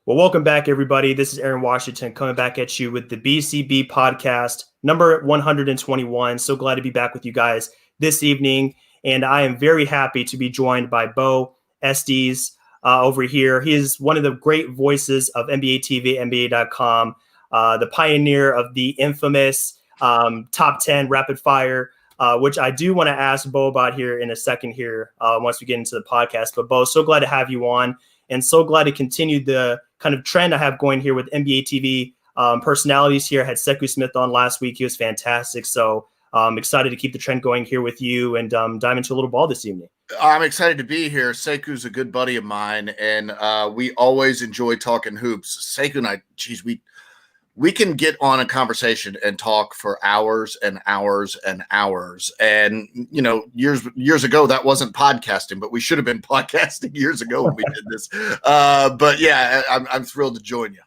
Well, welcome back, everybody. This is Aaron Washington coming back at you with the BCB podcast, number 121. So glad to be back with you guys this evening. And I am very happy to be joined by Bo Estes over here. He is one of the great voices of NBA TV, NBA.com, the pioneer of the infamous top 10 rapid fire, which I do want to ask Bo about here in a second here once we get into the podcast. But Bo, so glad to have you on. And so glad to continue the kind of trend I have going here with NBA TV personalities here. I had Sekou Smith on last week. He was fantastic. So I'm excited to keep the trend going here with you and dive into a little ball this evening. I'm excited to be here. Sekou's a good buddy of mine, and we always enjoy talking hoops. Sekou and I, we can get on a conversation and talk for hours and hours and hours. And, you know, years ago, that wasn't podcasting, but we should have been podcasting years ago when we did this. But yeah, I'm thrilled to join you.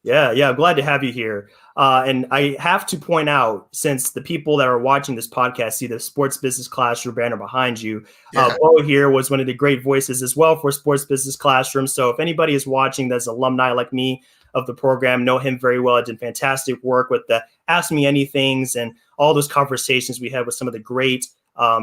Yeah, I'm glad to have you here. And I have to point out, since the people that are watching this podcast see the Sports Business Classroom banner behind you, Bo here was one of the great voices as well for Sports Business Classroom. So if anybody is watching that's alumni like me of the program, know him very well. I did fantastic work with the Ask Me Anythings and all those conversations we had with some of the great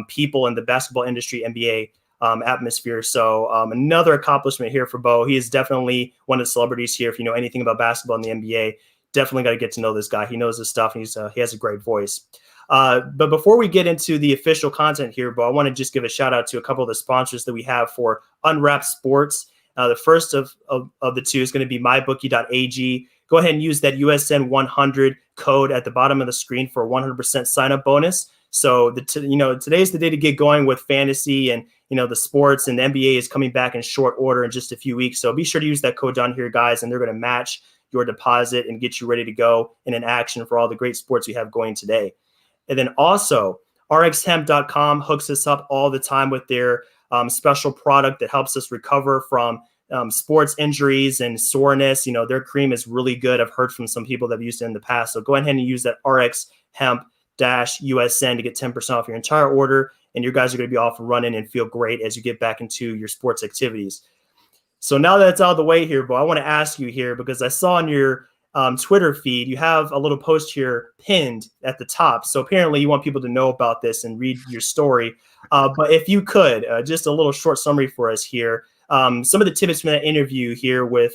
people in the basketball industry, NBA atmosphere. So another accomplishment here for Bo. He is definitely one of the celebrities here. If you know anything about basketball in the NBA, definitely got to get to know this guy. He knows his stuff, and he has a great voice. But before we get into the official content here, Bo, I want to just give a shout out to a couple of the sponsors that we have for Unwrapped Sports. The first of the two is going to be mybookie.ag. Go ahead and use that USN 100 code at the bottom of the screen for a 100% sign-up bonus. So today's the day to get going with fantasy and the sports, and the NBA is coming back in short order in just a few weeks. So be sure to use that code down here, guys, and they're going to match your deposit and get you ready to go and in action for all the great sports we have going today. And then also rxhemp.com hooks us up all the time with their special product that helps us recover from sports injuries and soreness. Their cream is really good. I've heard from some people that have used it in the past. So go ahead and use that rxhemp-USN to get 10% off your entire order. And you guys are going to be off and running and feel great as you get back into your sports activities. So now that it's out of the way here, Bo, I want to ask you here, because I saw on your Twitter feed, you have a little post here pinned at the top. So apparently you want people to know about this and read your story. But if you could, just a little short summary for us here. Some of the tidbits from that interview here with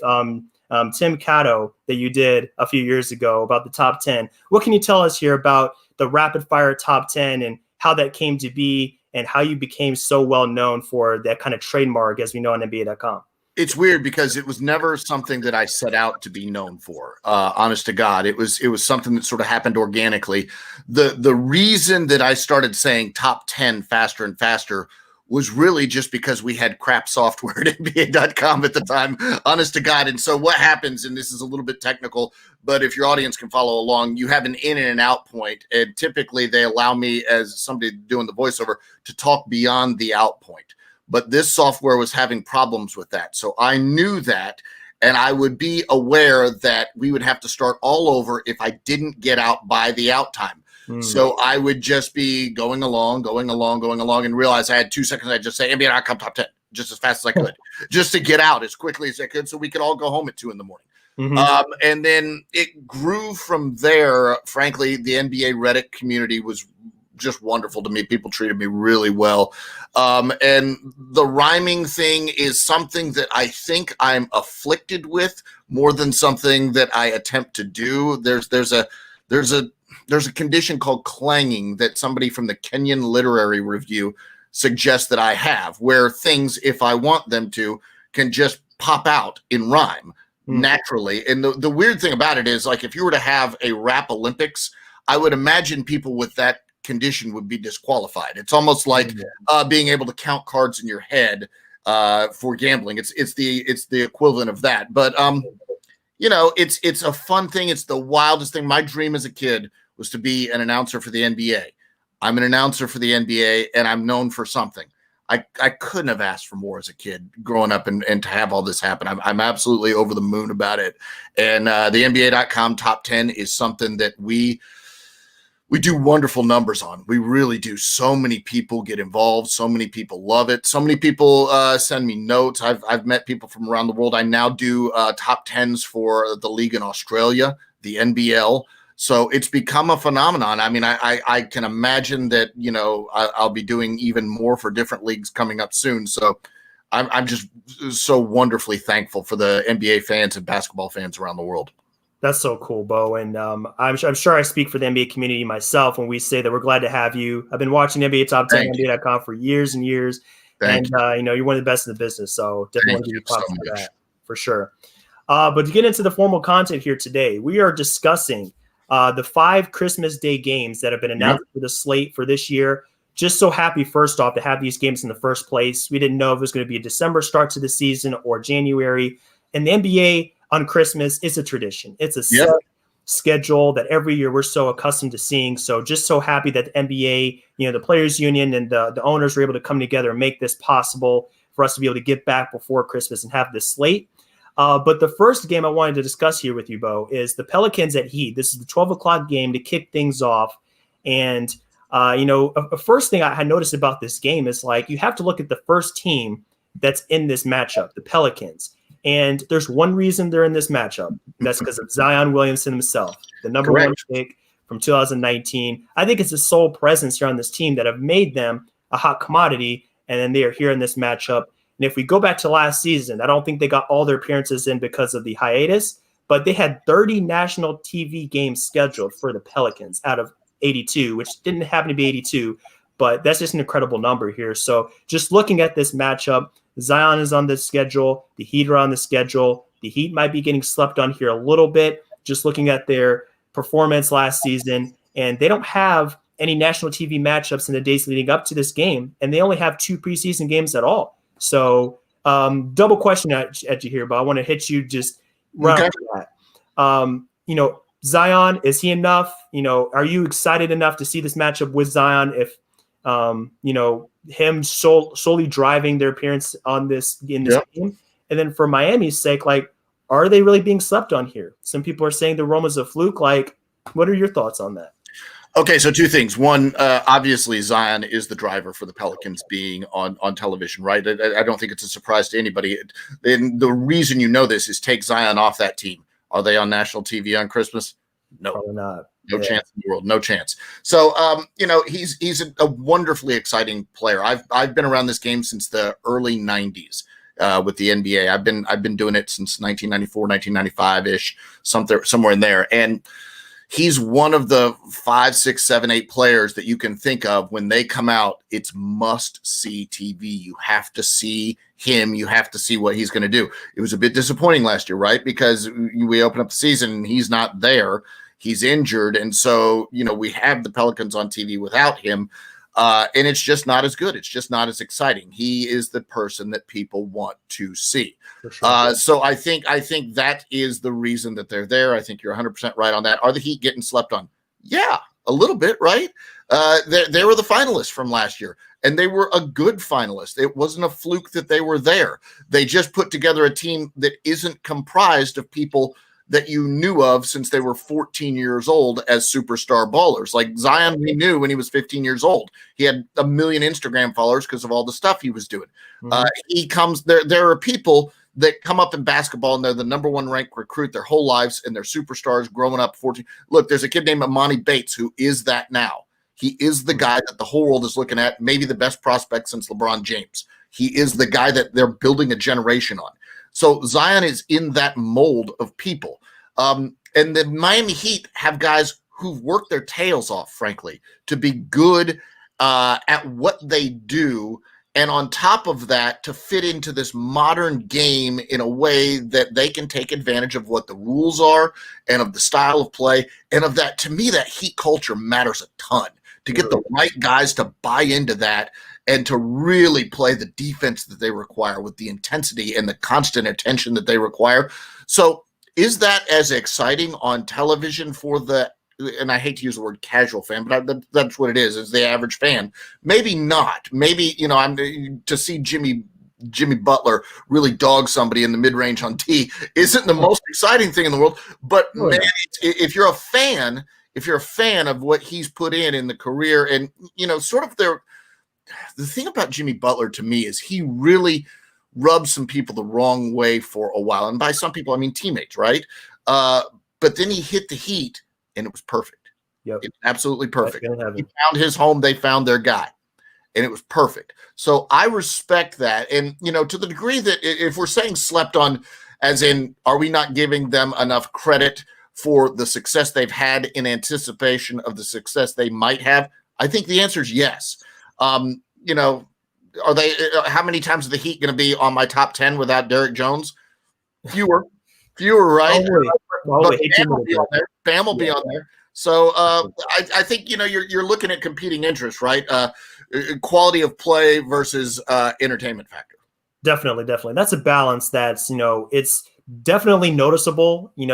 Tim Cato that you did a few years ago about the top 10. What can you tell us here about the rapid fire top 10 and how that came to be and how you became so well known for that kind of trademark as we know on NBA.com? It's weird because it was never something that I set out to be known for. Honest to God, it was something that sort of happened organically. The reason that I started saying top 10 faster and faster was really just because we had crap software at NBA.com at the time, honest to God. And so what happens, and this is a little bit technical, but if your audience can follow along, you have an in and an out point. And typically they allow me, as somebody doing the voiceover, to talk beyond the out point. But this software was having problems with that. So I knew that, and I would be aware that we would have to start all over if I didn't get out by the out time. So I would just be going along, and realize I had 2 seconds. I'd just say, NBA.com top 10, just as fast as I could, just to get out as quickly as I could so we could all go home at 2 a.m. And then it grew from there. Frankly, the NBA Reddit community was just wonderful to me. People treated me really well. And the rhyming thing is something that I think I'm afflicted with more than something that I attempt to do. There's a condition called clanging that somebody from the Kenyan Literary Review suggests that I have, where things, if I want them to, can just pop out in rhyme naturally. And the weird thing about it is, like, if you were to have a rap Olympics, I would imagine people with that condition would be disqualified. It's almost like being able to count cards in your head for gambling. It's the equivalent of that. But it's a fun thing. It's the wildest thing. My dream as a kid was to be an announcer for the NBA. I'm an announcer for the NBA, and I'm known for something. I couldn't have asked for more as a kid growing up and to have all this happen. I'm absolutely over the moon about it. And the NBA.com top 10 is something that we we do wonderful numbers on. We really do. So many people get involved. So many people love it. So many people send me notes. I've met people from around the world. I now do top tens for the league in Australia, the NBL. So it's become a phenomenon. I mean, I can imagine that, I'll be doing even more for different leagues coming up soon. So I'm just so wonderfully thankful for the NBA fans and basketball fans around the world. That's so cool, Bo. And I'm sure I speak for the NBA community myself when we say that we're glad to have you. I've been watching NBA Top 10 on NBA.com for years and years. You're one of the best in the business. So definitely want to give you props for that, for sure. But to get into the formal content here today, we are discussing the 5 Christmas Day games that have been announced for the slate for this year. Just so happy, first off, to have these games in the first place. We didn't know if it was going to be a December start to the season or January. And the NBA on Christmas is a tradition. It's a set schedule that every year we're so accustomed to seeing. So just so happy that the NBA, the Players Union and the owners were able to come together and make this possible for us to be able to get back before Christmas and have this slate. But the first game I wanted to discuss here with you, Bo, is the Pelicans at Heat. This is the 12 o'clock game to kick things off. And, a first thing I noticed about this game is you have to look at the first team that's in this matchup, the Pelicans. And there's one reason they're in this matchup. That's because of Zion Williamson himself, the number one pick from 2019. I think it's his sole presence here on this team that have made them a hot commodity, and then they are here in this matchup. And if we go back to last season, I don't think they got all their appearances in because of the hiatus, but they had 30 national TV games scheduled for the Pelicans out of 82, which didn't happen to be 82, but that's just an incredible number here. So just looking at this matchup, Zion is on the schedule. The Heat are on the schedule. The Heat might be getting slept on here a little bit, just looking at their performance last season. And they don't have any national TV matchups in the days leading up to this game. And they only have 2 preseason games at all. So double question at you here, but I want to hit you just right off that. Zion, is he enough? Are you excited enough to see this matchup with Zion if, him solely driving their appearance in this game? And then for Miami's sake, are they really being slept on here? Some people are saying the Roma's a fluke. What are your thoughts on that? Okay, so 2 things. One, obviously Zion is the driver for the Pelicans being on television, right? I don't think it's a surprise to anybody. And the reason this is take Zion off that team. Are they on national TV on Christmas? No. Probably not. No chance in the world. No chance. So, he's a wonderfully exciting player. I've been around this game since the early 90s with the NBA. I've been doing it since 1994, 1995-ish, somewhere in there. And he's one of the 5, 6, 7, 8 players that you can think of when they come out. It's must-see TV. You have to see him. You have to see what he's going to do. It was a bit disappointing last year, right? Because we open up the season and he's not there. He's injured. And so, we have the Pelicans on TV without him. And it's just not as good. It's just not as exciting. He is the person that people want to see. Sure. So I think that is the reason that they're there. I think you're 100% right on that. Are the Heat getting slept on? Yeah, a little bit, right? They were the finalists from last year, and they were a good finalist. It wasn't a fluke that they were there. They just put together a team that isn't comprised of people that you knew of since they were 14 years old as superstar ballers. Like Zion, we knew when he was 15 years old. He had 1 million Instagram followers because of all the stuff he was doing. He comes there. There are people that come up in basketball and they're the number 1 ranked recruit their whole lives and they're superstars growing up 14. Look, there's a kid named Amani Bates who is that now. He is the guy that the whole world is looking at, maybe the best prospect since LeBron James. He is the guy that they're building a generation on. So Zion is in that mold of people. And the Miami Heat have guys who've worked their tails off, frankly, to be good at what they do. And on top of that, to fit into this modern game in a way that they can take advantage of what the rules are and of the style of play. And of that, to me, that Heat culture matters a ton. To get the right guys to buy into that and to really play the defense that they require with the intensity and the constant attention that they require. So is that as exciting on television for and I hate to use the word casual fan, but that's what it is the average fan? Maybe not. Maybe, I'm to see Jimmy Butler really dog somebody in the mid-range on T isn't the most exciting thing in the world. But man, if you're a fan, if you're a fan of what he's put in the career, and sort of the thing about Jimmy Butler to me is he really rubbed some people the wrong way for a while, and by some people I mean teammates, right? But then he hit the Heat, and it was perfect. Yep. It's absolutely perfect. He found his home. They found their guy, and it was perfect. So I respect that. And, to the degree that if we're saying slept on, as in, are we not giving them enough credit for the success they've had in anticipation of the success they might have? I think the answer is yes. Are they, how many times are the Heat going to be on my top 10 without Derrick Jones? Fewer, right? But Bam will be on there. So I think, you're looking at competing interests, right? Quality of play versus entertainment factor. Definitely. That's a balance that's, it's definitely noticeable. We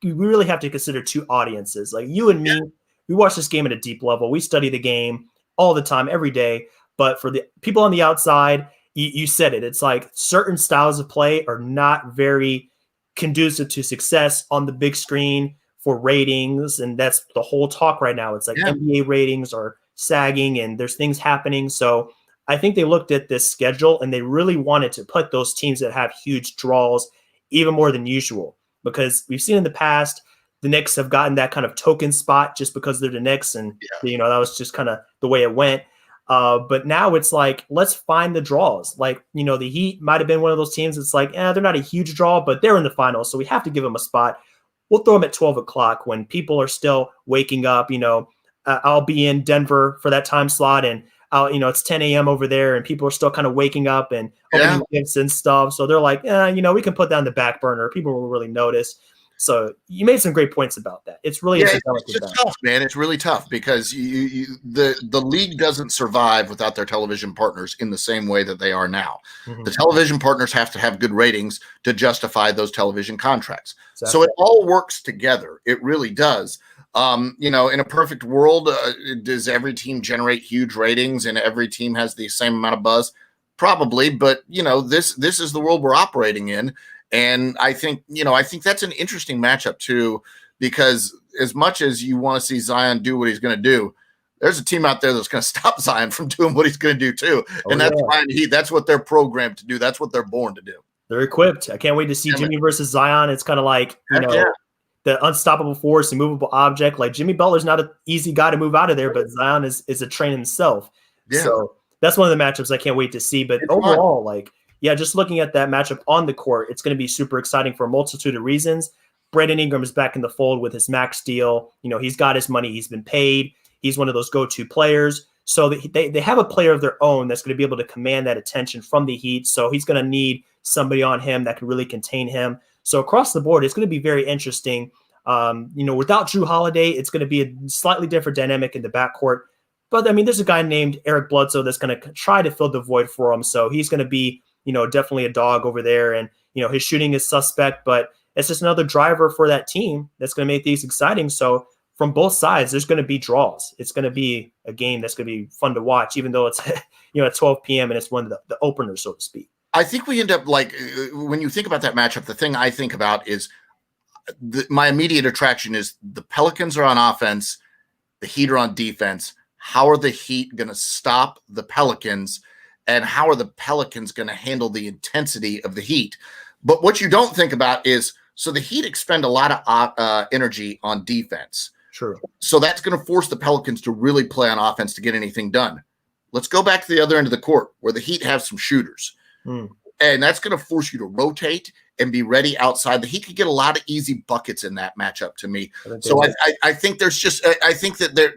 really have to consider two audiences. Like you and me, we watch this game at a deep level. We study the game all the time, every day. But for the people on the outside, you said it. It's like certain styles of play are not very conducive to success on the big screen for ratings. And that's the whole talk right now. It's like NBA ratings are sagging and there's things happening. So I think they looked at this schedule and they really wanted to put those teams that have huge draws even more than usual, because we've seen in the past, the Knicks have gotten that kind of token spot just because they're the Knicks. And, that was just kind of the way it went. But now it's like, let's find the draws. Like, the Heat might have been one of those teams. It's like, they're not a huge draw, but they're in the finals. So we have to give them a spot. We'll throw them at 12 o'clock when people are still waking up. I'll be in Denver for that time slot, and it's 10 a.m. over there, and people are still kind of waking up and opening gifts and stuff. So they're like, we can put that on the back burner. People will really notice. So you made some great points about that. It's really it's tough, man. It's really tough because the league doesn't survive without their television partners in the same way that they are now. Mm-hmm. The television partners have to have good ratings to justify those television contracts. Exactly. So it all works together. It really does. In a perfect world, does every team generate huge ratings and every team has the same amount of buzz? Probably, but this is the world we're operating in. And I think that's an interesting matchup too, because as much as you want to see Zion do what he's going to do, there's a team out there that's going to stop Zion from doing what he's going to do too. And that's Miami Heat. That's what they're programmed to do. That's what they're born to do. They're equipped. I can't wait to see Jimmy versus Zion. It's kind of like, the unstoppable force, immovable object. Like Jimmy Butler's not an easy guy to move out of there, but Zion is a train himself. Yeah. So that's one of the matchups I can't wait to see. But overall, just looking at that matchup on the court, it's going to be super exciting for a multitude of reasons. Brandon Ingram is back in the fold with his max deal. He's got his money. He's been paid. He's one of those go-to players. So they have a player of their own that's going to be able to command that attention from the Heat. So he's going to need somebody on him that can really contain him. So across the board, it's going to be very interesting. Without Drew Holiday, it's going to be a slightly different dynamic in the backcourt. But, there's a guy named Eric Bledsoe that's going to try to fill the void for him. So he's going to be, definitely a dog over there. And, his shooting is suspect, but it's just another driver for that team that's going to make these exciting. So from both sides, there's going to be draws. It's going to be a game that's going to be fun to watch, even though it's, at 12 p.m. and it's one of the openers, so to speak. I think we end up when you think about that matchup, the thing I think about is my immediate attraction is the Pelicans are on offense, the Heat are on defense. How are the Heat going to stop the Pelicans, and how are the Pelicans going to handle the intensity of the Heat? But what you don't think about is, so the Heat expend a lot of energy on defense. True. So that's going to force the Pelicans to really play on offense to get anything done. Let's go back to the other end of the court where the Heat have some shooters. And that's going to force you to rotate and be ready outside. The Heat could get a lot of easy buckets in that matchup to me. So I think I think that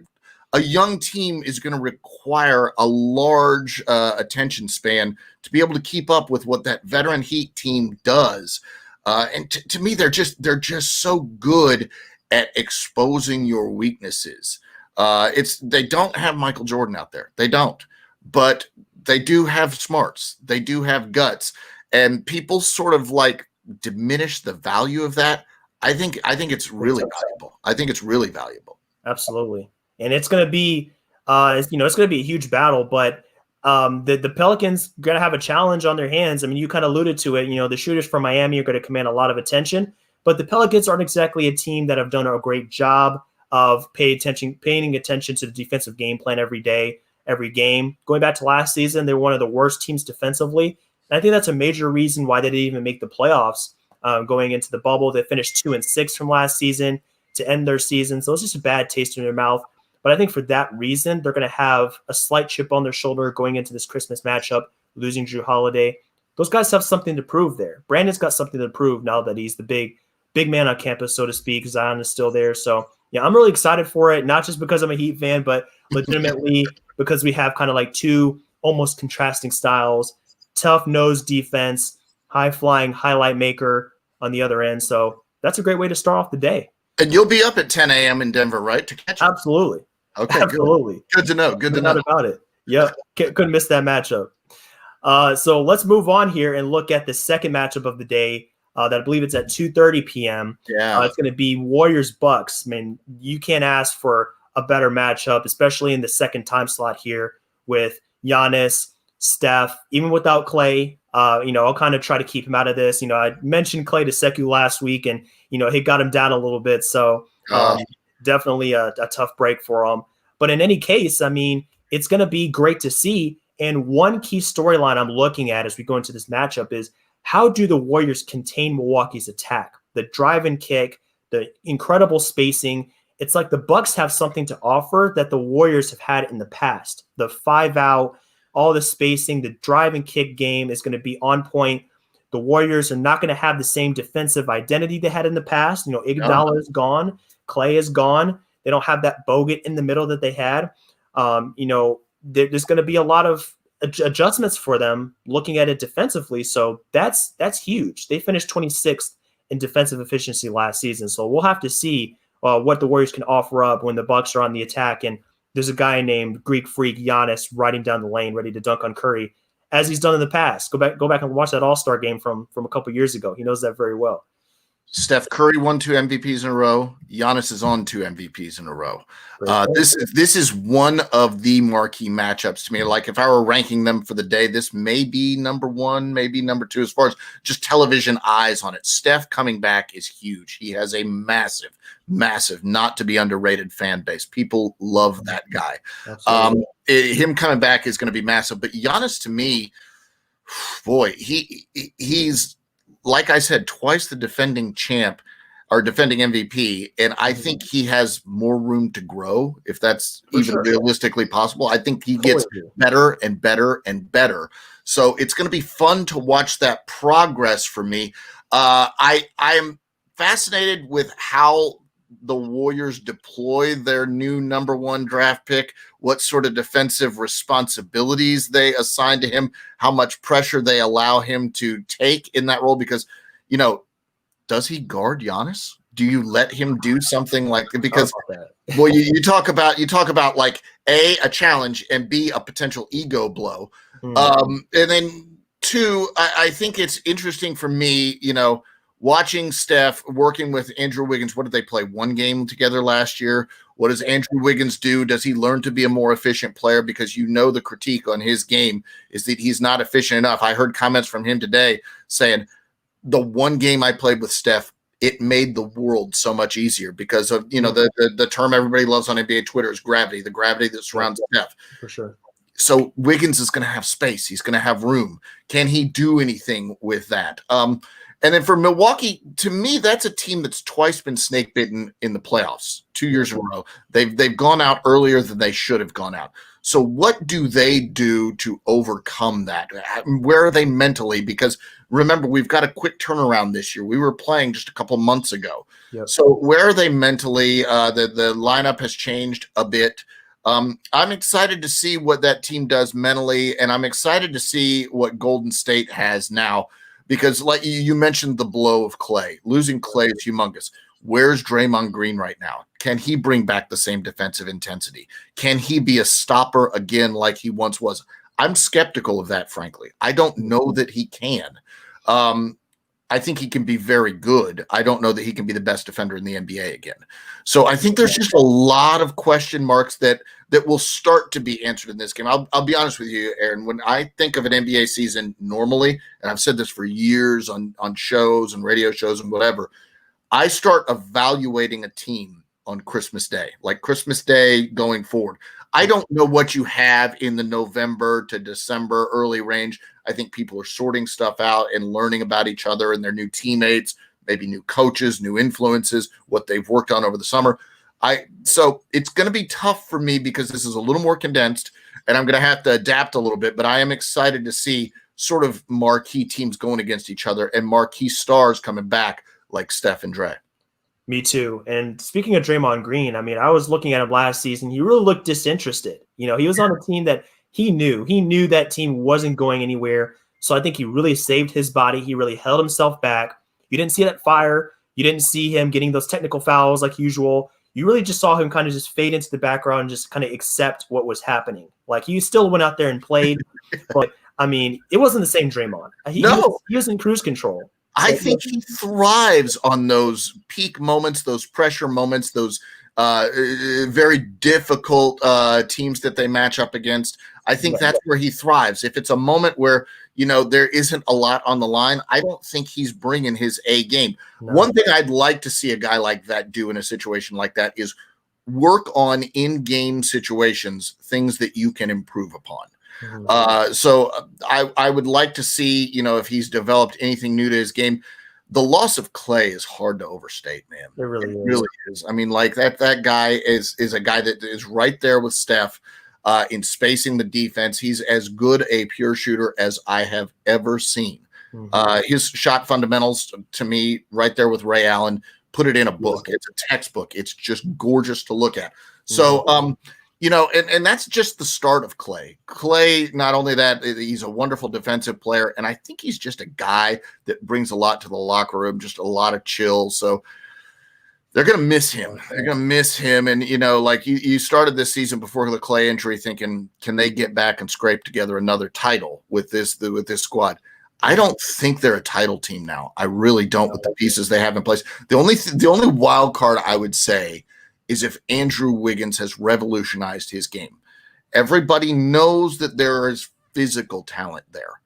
a young team is going to require a large attention span to be able to keep up with what that veteran Heat team does. And to me, they're just so good at exposing your weaknesses. They don't have Michael Jordan out there. They don't, but they do have smarts. They do have guts, and people sort of diminish the value of that. I think it's really valuable. I think it's really valuable. Absolutely. And it's going to be, it's going to be a huge battle, but the Pelicans going to have a challenge on their hands. You kind of alluded to it. The shooters from Miami are going to command a lot of attention, but the Pelicans aren't exactly a team that have done a great job of paying attention to the defensive game plan every day, every game. Going back to last season, they were one of the worst teams defensively. And I think that's a major reason why they didn't even make the playoffs going into the bubble. They finished 2-6 from last season to end their season. So it's just a bad taste in their mouth. But I think for that reason, they're going to have a slight chip on their shoulder going into this Christmas matchup, losing Drew Holiday. Those guys have something to prove there. Brandon's got something to prove now that he's the big man on campus, so to speak. Zion is still there. So, yeah, I'm really excited for it, not just because I'm a Heat fan, but legitimately because we have kind of like two almost contrasting styles, tough-nosed defense, high-flying highlight maker on the other end. So that's a great way to start off the day. And you'll be up at 10 a.m. in Denver, right, to catch it? Absolutely. Okay, absolutely. Good to know. Good to know. Not about it. Yep. Couldn't miss that matchup. So let's move on here and look at the second matchup of the day. That I believe it's at 2:30 p.m. Yeah, it's going to be Warriors-Bucks. I mean, you can't ask for a better matchup, especially in the second time slot here with Giannis, Steph, even without Clay. I'll kind of try to keep him out of this. I mentioned Clay to Sekou last week, and he got him down a little bit. So definitely a tough break for him. But in any case, I mean, it's going to be great to see. And one key storyline I'm looking at as we go into this matchup is how do the Warriors contain Milwaukee's attack? The drive and kick, the incredible spacing. It's like the Bucks have something to offer that the Warriors have had in the past. The 5-out, all the spacing, the drive and kick game is going to be on point. The Warriors are not going to have the same defensive identity they had in the past. Iguodala is gone. Clay is gone. They don't have that Bogut in the middle that they had. There's going to be a lot of adjustments for them looking at it defensively. So that's huge. They finished 26th in defensive efficiency last season. So we'll have to see what the Warriors can offer up when the Bucks are on the attack. And there's a guy named Greek Freak Giannis riding down the lane, ready to dunk on Curry, as he's done in the past. Go back and watch that All-Star game from a couple years ago. He knows that very well. Steph Curry won 2 MVPs in a row. Giannis is on 2 MVPs in a row. This is one of the marquee matchups to me. Like if I were ranking them for the day, this may be number 1, maybe number 2 as far as just television eyes on it. Steph coming back is huge. He has a massive, not to be underrated fan base. People love that guy. Him coming back is going to be massive. But Giannis, to me, boy, he's like I said, twice the defending champ or defending MVP. And I think he has more room to grow, if that's realistically possible. I think he gets better and better and better. So it's going to be fun to watch that progress for me. I am fascinated with how the Warriors deploy their new number 1 draft pick, what sort of defensive responsibilities they assign to him, how much pressure they allow him to take in that role. Because, does he guard Giannis? Do you let him do something like that? Because, well, you talk about like a challenge and B, a potential ego blow. And then 2, I think it's interesting for me, watching Steph working with Andrew Wiggins. What did they play? 1 game together last year. What does Andrew Wiggins do? Does he learn to be a more efficient player? Because the critique on his game is that he's not efficient enough. I heard comments from him today saying the 1 game I played with Steph, it made the world so much easier because of, the term everybody loves on NBA Twitter is gravity, the gravity that surrounds Steph. For sure. So Wiggins is going to have space. He's going to have room. Can he do anything with that? And then for Milwaukee, to me, that's a team that's twice been snake bitten in the playoffs, 2 years in a row. They've gone out earlier than they should have gone out. So what do they do to overcome that? Where are they mentally? Because remember, we've got a quick turnaround this year. We were playing just a couple months ago. Yep. So where are they mentally? The lineup has changed a bit. I'm excited to see what that team does mentally, and I'm excited to see what Golden State has now. Because like you mentioned the blow of Clay. Losing Clay is humongous. Where's Draymond Green right now? Can he bring back the same defensive intensity? Can he be a stopper again like he once was? I'm skeptical of that, frankly. I don't know that he can. I think he can be very good. I don't know that he can be the best defender in the NBA again. So I think there's just a lot of question marks that will start to be answered in this game. I'll be honest with you, Aaron. When I think of an NBA season normally, and I've said this for years on shows and radio shows and whatever, I start evaluating a team on Christmas Day, like Christmas Day going forward. I don't know what you have in the November to December early range. I think people are sorting stuff out and learning about each other and their new teammates, maybe new coaches, new influences, what they've worked on over the summer. So it's going to be tough for me because this is a little more condensed and I'm going to have to adapt a little bit, but I am excited to see sort of marquee teams going against each other and marquee stars coming back like Steph and Dre. Me too. And speaking of Draymond Green, I mean, I was looking at him last season. He really looked disinterested. He was on a team that he knew that team wasn't going anywhere. So I think he really saved his body. He really held himself back. You didn't see that fire. You didn't see him getting those technical fouls like usual. You really just saw him kind of just fade into the background and just kind of accept what was happening. Like he still went out there and played, but I mean, it wasn't the same Draymond. He was in cruise control. I think he thrives on those peak moments, those pressure moments, those very difficult teams that they match up against. I think that's where he thrives. If it's a moment where, there isn't a lot on the line, I don't think he's bringing his A game. No. One thing I'd like to see a guy like that do in a situation like that is work on in-game situations, things that you can improve upon. So I would like to see, if he's developed anything new to his game. The loss of Clay is hard to overstate, man. It really is. I mean, like that guy is a guy that is right there with Steph in spacing the defense. He's as good a pure shooter as I have ever seen. His shot fundamentals, to me, right there with Ray Allen, put it in a book. It's a textbook. It's just gorgeous to look at. So, and that's just the start of Clay. Clay, not only that, he's a wonderful defensive player, and I think he's just a guy that brings a lot to the locker room, just a lot of chill. So they're going to miss him. They're going to miss him. And, like you started this season before the Clay injury thinking, can they get back and scrape together another title with this squad? I don't think they're a title team now. I really don't with the pieces they have in place. The only wild card I would say is if Andrew Wiggins has revolutionized his game. Everybody knows that there is physical talent there.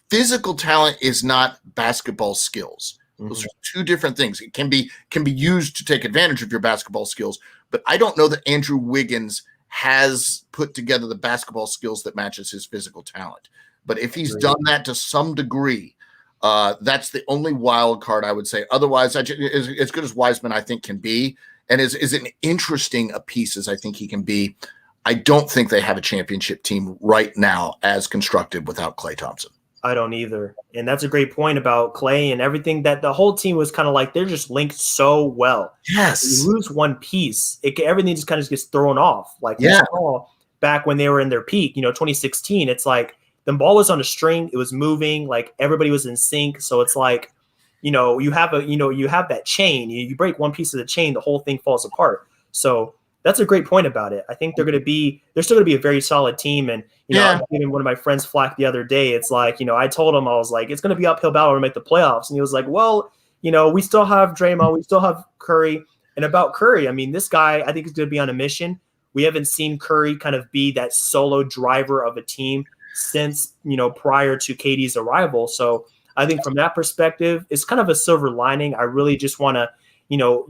Physical talent is not basketball skills. Those are two different things. It can be used to take advantage of your basketball skills, but I don't know that Andrew Wiggins has put together the basketball skills that matches his physical talent. But if he's done that to some degree, that's the only wild card I would say. Otherwise, as good as Wiseman I think can be, and as an interesting a piece as I think he can be, I don't think they have a championship team right now as constructed without Klay Thompson. I don't either. And that's a great point about Klay and everything, that the whole team was kind of like they're just linked so well. Yes. When you lose one piece, everything just kind of gets thrown off. Like we saw back when they were in their peak, 2016, it's like the ball was on a string, it was moving, like everybody was in sync. So it's like, you have that chain. You break one piece of the chain, the whole thing falls apart. So that's a great point about it. I think they're still going to be a very solid team. And, I was giving one of my friends flack the other day. It's like, I told him, I was like, it's going to be uphill battle to make the playoffs. And he was like, well, we still have Draymond, we still have Curry. And about Curry, I mean, this guy, I think is going to be on a mission. We haven't seen Curry kind of be that solo driver of a team since, prior to KD's arrival. So I think from that perspective, it's kind of a silver lining. I really just want to,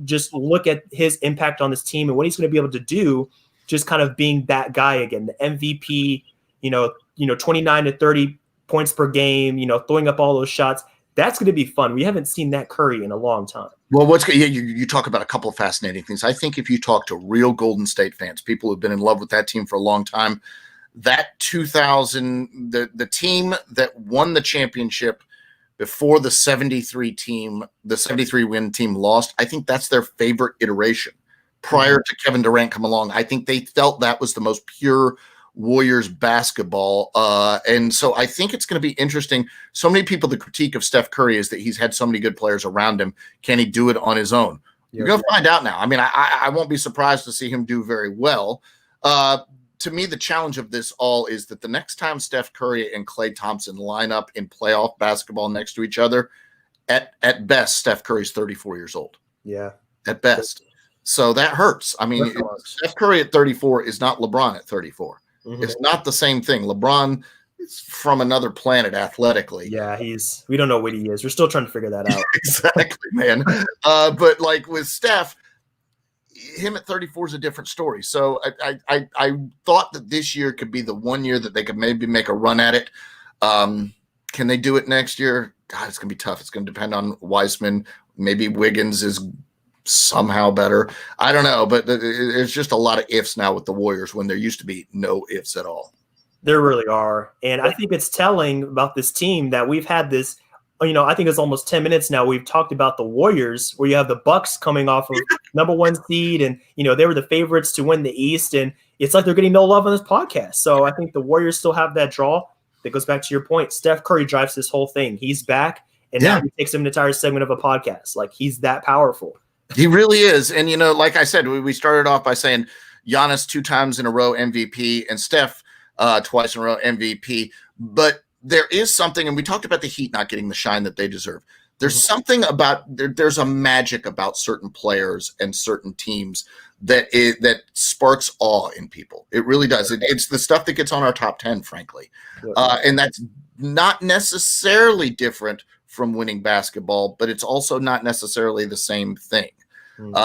just look at his impact on this team and what he's going to be able to do, just kind of being that guy again, the MVP, 29 to 30 points per game, throwing up all those shots. That's going to be fun. We haven't seen that Curry in a long time. Well, you talk about a couple of fascinating things. I think if you talk to real Golden State fans, people who've been in love with that team for a long time, that 2000, the team that won the championship before the 73 win team lost, I think that's their favorite iteration. Prior to Kevin Durant come along, I think they felt that was the most pure Warriors basketball. And so I think it's going to be interesting. So many people, the critique of Steph Curry is that he's had so many good players around him. Can he do it on his own? You're going to find out now. I mean, I won't be surprised to see him do very well. To me, the challenge of this all is that the next time Steph Curry and Klay Thompson line up in playoff basketball next to each other, at best, Steph Curry's 34 years old. Yeah. At best. So that hurts. I mean, Steph Curry at 34 is not LeBron at 34. It's not the same thing. LeBron is from another planet athletically. Yeah, we don't know what he is. We're still trying to figure that out. Exactly, man. But like with Steph, him at 34 is a different story. So I thought that this year could be the one year that they could maybe make a run at it. Can they do it next year? God, it's going to be tough. It's going to depend on Weissman. Maybe Wiggins is somehow better. I don't know, but there's just a lot of ifs now with the Warriors when there used to be no ifs at all. There really are. And I think it's telling about this team that we've had this, I think it's almost 10 minutes now. We've talked about the Warriors, where you have the Bucks coming off of number 1 seed, and they were the favorites to win the East, and it's like they're getting no love on this podcast. So I think the Warriors still have that draw. That goes back to your point. Steph Curry drives this whole thing. He's back, and now he takes him an entire segment of a podcast. Like, he's that powerful. He really is. And like I said, we started off by saying Giannis 2 times in a row MVP and Steph twice in a row MVP. But there is something, and we talked about the Heat not getting the shine that they deserve. There's something about there's a magic about certain players and certain teams that sparks awe in people. It really does. It's the stuff that gets on our top 10, frankly. And that's not necessarily different from winning basketball, but it's also not necessarily the same thing.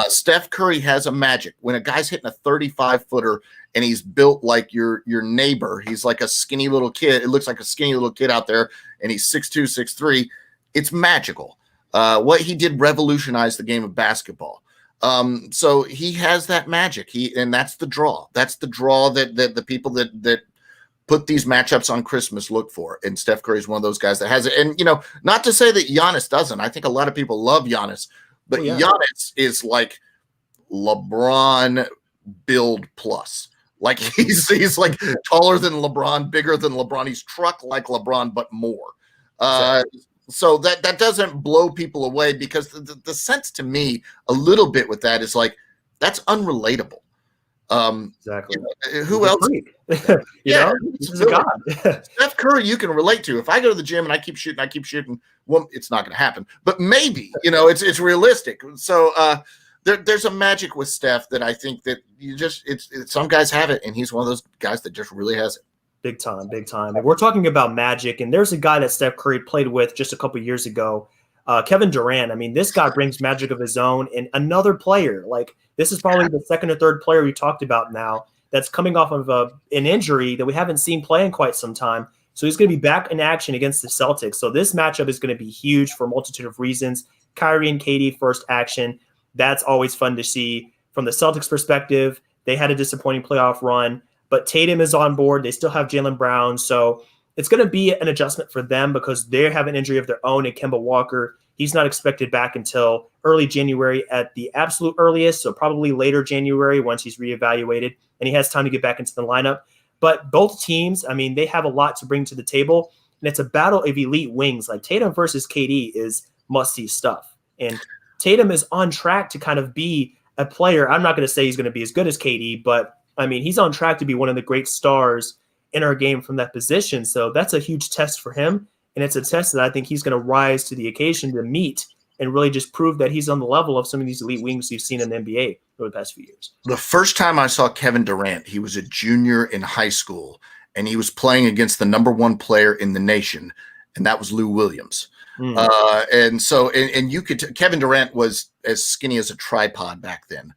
Steph Curry has a magic. When a guy's hitting a 35-footer and he's built like your neighbor, he's like a skinny little kid. It looks like a skinny little kid out there, and he's 6'2", 6'3". It's magical. What he did revolutionized the game of basketball. So he has that magic. And that's the draw. That's the draw that the people that put these matchups on Christmas look for. And Steph Curry is one of those guys that has it. And, not to say that Giannis doesn't. I think a lot of people love Giannis. But Giannis is like LeBron build plus. Like he's like taller than LeBron, bigger than LeBron. He's truck like LeBron, but more. So that doesn't blow people away, because the sense to me a little bit with that is like, that's unrelatable. Exactly. Who else? This is a god. Steph Curry, you can relate to. If I go to the gym and I keep shooting, well, it's not going to happen. But maybe, it's realistic. So there's a magic with Steph that I think that it's some guys have it, and he's one of those guys that just really has it. Big time. And we're talking about magic, and there's a guy that Steph Curry played with just a couple years ago, Kevin Durant. I mean, this guy brings magic of his own, and another player. Like, this is probably the second or third player we talked about now that's coming off of an injury that we haven't seen play in quite some time. So he's going to be back in action against the Celtics. So this matchup is going to be huge for a multitude of reasons. Kyrie and KD first action. That's always fun to see. From the Celtics perspective, they had a disappointing playoff run, but Tatum is on board. They still have Jaylen Brown. So it's going to be an adjustment for them because they have an injury of their own in Kemba Walker. He's not expected back until early January at the absolute earliest, so probably later January once he's reevaluated, and he has time to get back into the lineup. But both teams, I mean, they have a lot to bring to the table, and it's a battle of elite wings. Like, Tatum versus KD is must-see stuff. And Tatum is on track to kind of be a player. I'm not going to say he's going to be as good as KD, but, I mean, he's on track to be one of the great stars in our game from that position. So that's a huge test for him. And it's a test that I think he's going to rise to the occasion to meet and really just prove that he's on the level of some of these elite wings you've seen in the NBA over the past few years. The first time I saw Kevin Durant, he was a junior in high school, and he was playing against the number 1 player in the nation, and that was Lou Williams. And so you could Kevin Durant was as skinny as a tripod back then.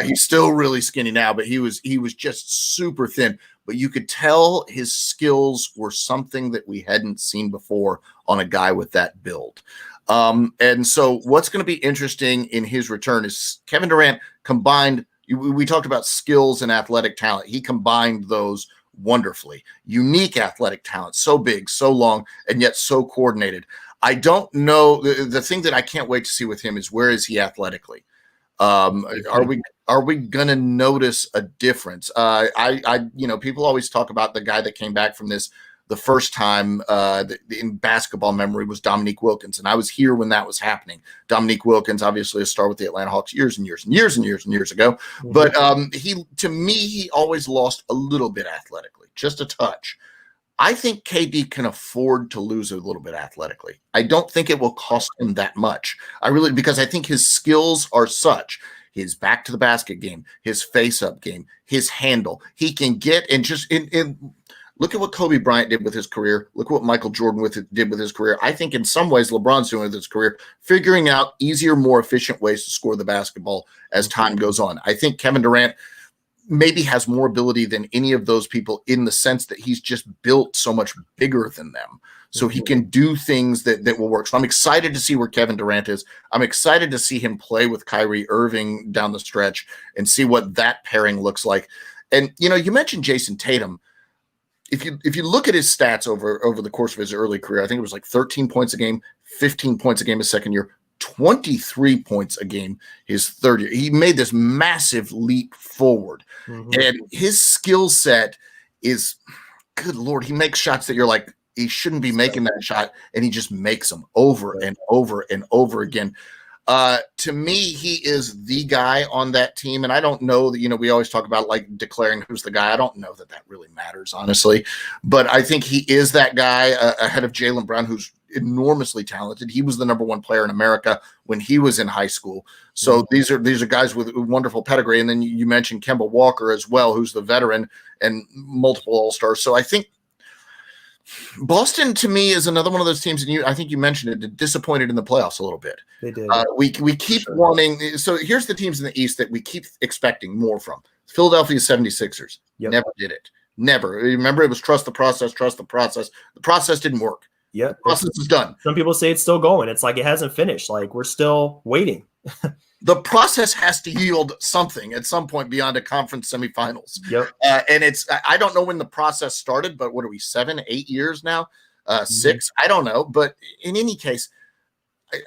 He's still really skinny now, but he was just super thin. But you could tell his skills were something that we hadn't seen before on a guy with that build. And so what's going to be interesting in his return is Kevin Durant combined. We talked about skills and athletic talent. He combined those wonderfully. Unique athletic talent, so big, so long, and yet so coordinated. I don't know. The thing that I can't wait to see with him is, where is he athletically? Are we gonna notice a difference? People always talk about the guy that came back from this the first time in basketball memory was Dominique Wilkins, and I was here when that was happening. Dominique Wilkins, obviously a star with the Atlanta Hawks years and years ago, but he always lost a little bit athletically, just a touch. I think KD can afford to lose a little bit athletically. I don't think it will cost him that much. Because I think his skills are such. His back to the basket game, his face up game, his handle. He can get and just Look at what Kobe Bryant did with his career. Look what Michael Jordan did with his career. I think in some ways LeBron's doing with his career, figuring out easier, more efficient ways to score the basketball as time goes on. I think Kevin Durant maybe has more ability than any of those people in the sense that he's just built so much bigger than them. So he can do things that will work. So I'm excited to see where Kevin Durant is. I'm excited to see him play with Kyrie Irving down the stretch and see what that pairing looks like. And, you mentioned Jason Tatum. If you look at his stats over the course of his early career, I think it was like 13 points a game, 15 points a game his second year, 23 points a game his third year. He made this massive leap forward. And his skill set is, good Lord, he makes shots that you're like, he shouldn't be making that shot, and he just makes them over and over and over again. To me, he is the guy on that team, and I don't know that, we always talk about like declaring who's the guy. I don't know that really matters, honestly, but I think he is that guy ahead of Jaylen Brown, who's enormously talented. He was the number one player in America when he was in high school. So these are guys with wonderful pedigree. And then you mentioned Kemba Walker as well, who's the veteran and multiple All-Stars. So I think Boston, to me, is another one of those teams, and I think you mentioned it, disappointed in the playoffs a little bit. They did. We keep wanting – so here's the teams in the East that we keep expecting more from. Philadelphia 76ers. Never did it. Never. Remember, it was trust the process, trust the process. The process didn't work. The process is done. Some people say it's still going. It's like it hasn't finished. Like we're still waiting. The process has to yield something at some point beyond a conference semifinals. And I don't know when the process started, but what are we, 7, 8 years now? 6? I don't know. But in any case,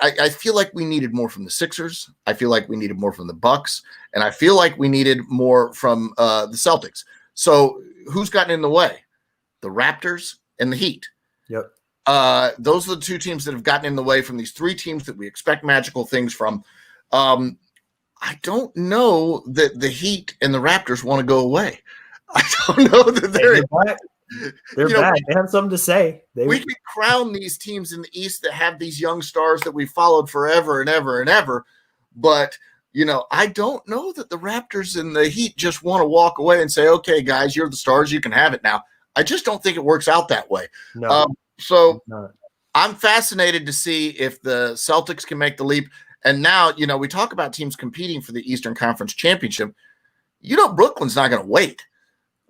I feel like we needed more from the Sixers. I feel like we needed more from the Bucks. And I feel like we needed more from the Celtics. So who's gotten in the way? The Raptors and the Heat. Those are the two teams that have gotten in the way from these three teams that we expect magical things from. I don't know that the Heat and the Raptors want to go away. I don't know that they're back. They have something to say. We can crown these teams in the East that have these young stars that we followed forever and ever and ever. But, I don't know that the Raptors and the Heat just want to walk away and say, okay, guys, you're the stars. You can have it now. I just don't think it works out that way. So I'm fascinated to see if the Celtics can make the leap. And now, we talk about teams competing for the Eastern Conference Championship. Brooklyn's not going to wait.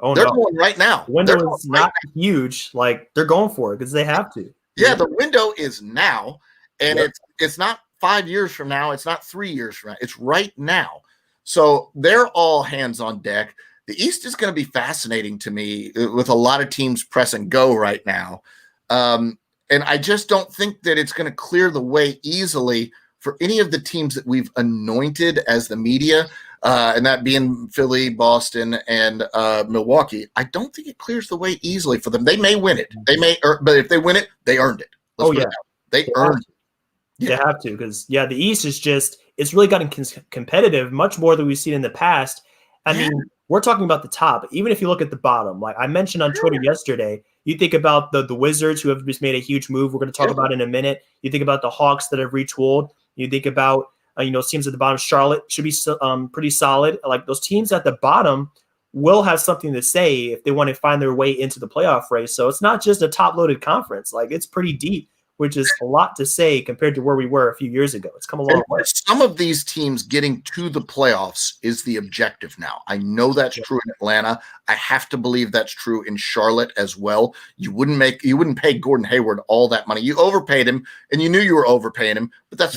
They're going right now. The window is not huge. Like, they're going for it because they have to. Yeah, the window is now. And it's not 5 years from now. It's not 3 years from now. It's right now. So they're all hands on deck. The East is going to be fascinating to me with a lot of teams press and go right now. And I just don't think that it's going to clear the way easily for any of the teams that we've anointed as the media, and that being Philly, Boston, and Milwaukee. I don't think it clears the way easily for them. They may win it. But if they win it, they earned it. They earned it. They have to, because the East is it's really gotten competitive, much more than we've seen in the past. I mean, we're talking about the top. Even if you look at the bottom, like I mentioned on Twitter yesterday, you think about the Wizards, who have just made a huge move. We're going to talk about in a minute. You think about the Hawks that have retooled. You think about teams at the bottom. Charlotte should be pretty solid. Like those teams at the bottom will have something to say if they want to find their way into the playoff race. So it's not just a top-loaded conference. Like it's pretty deep, which is a lot to say compared to where we were a few years ago. It's come a long way. Some of these teams getting to the playoffs is the objective now. I know that's true in Atlanta. I have to believe that's true in Charlotte as well. You wouldn't pay Gordon Hayward all that money. You overpaid him, and you knew you were overpaying him. But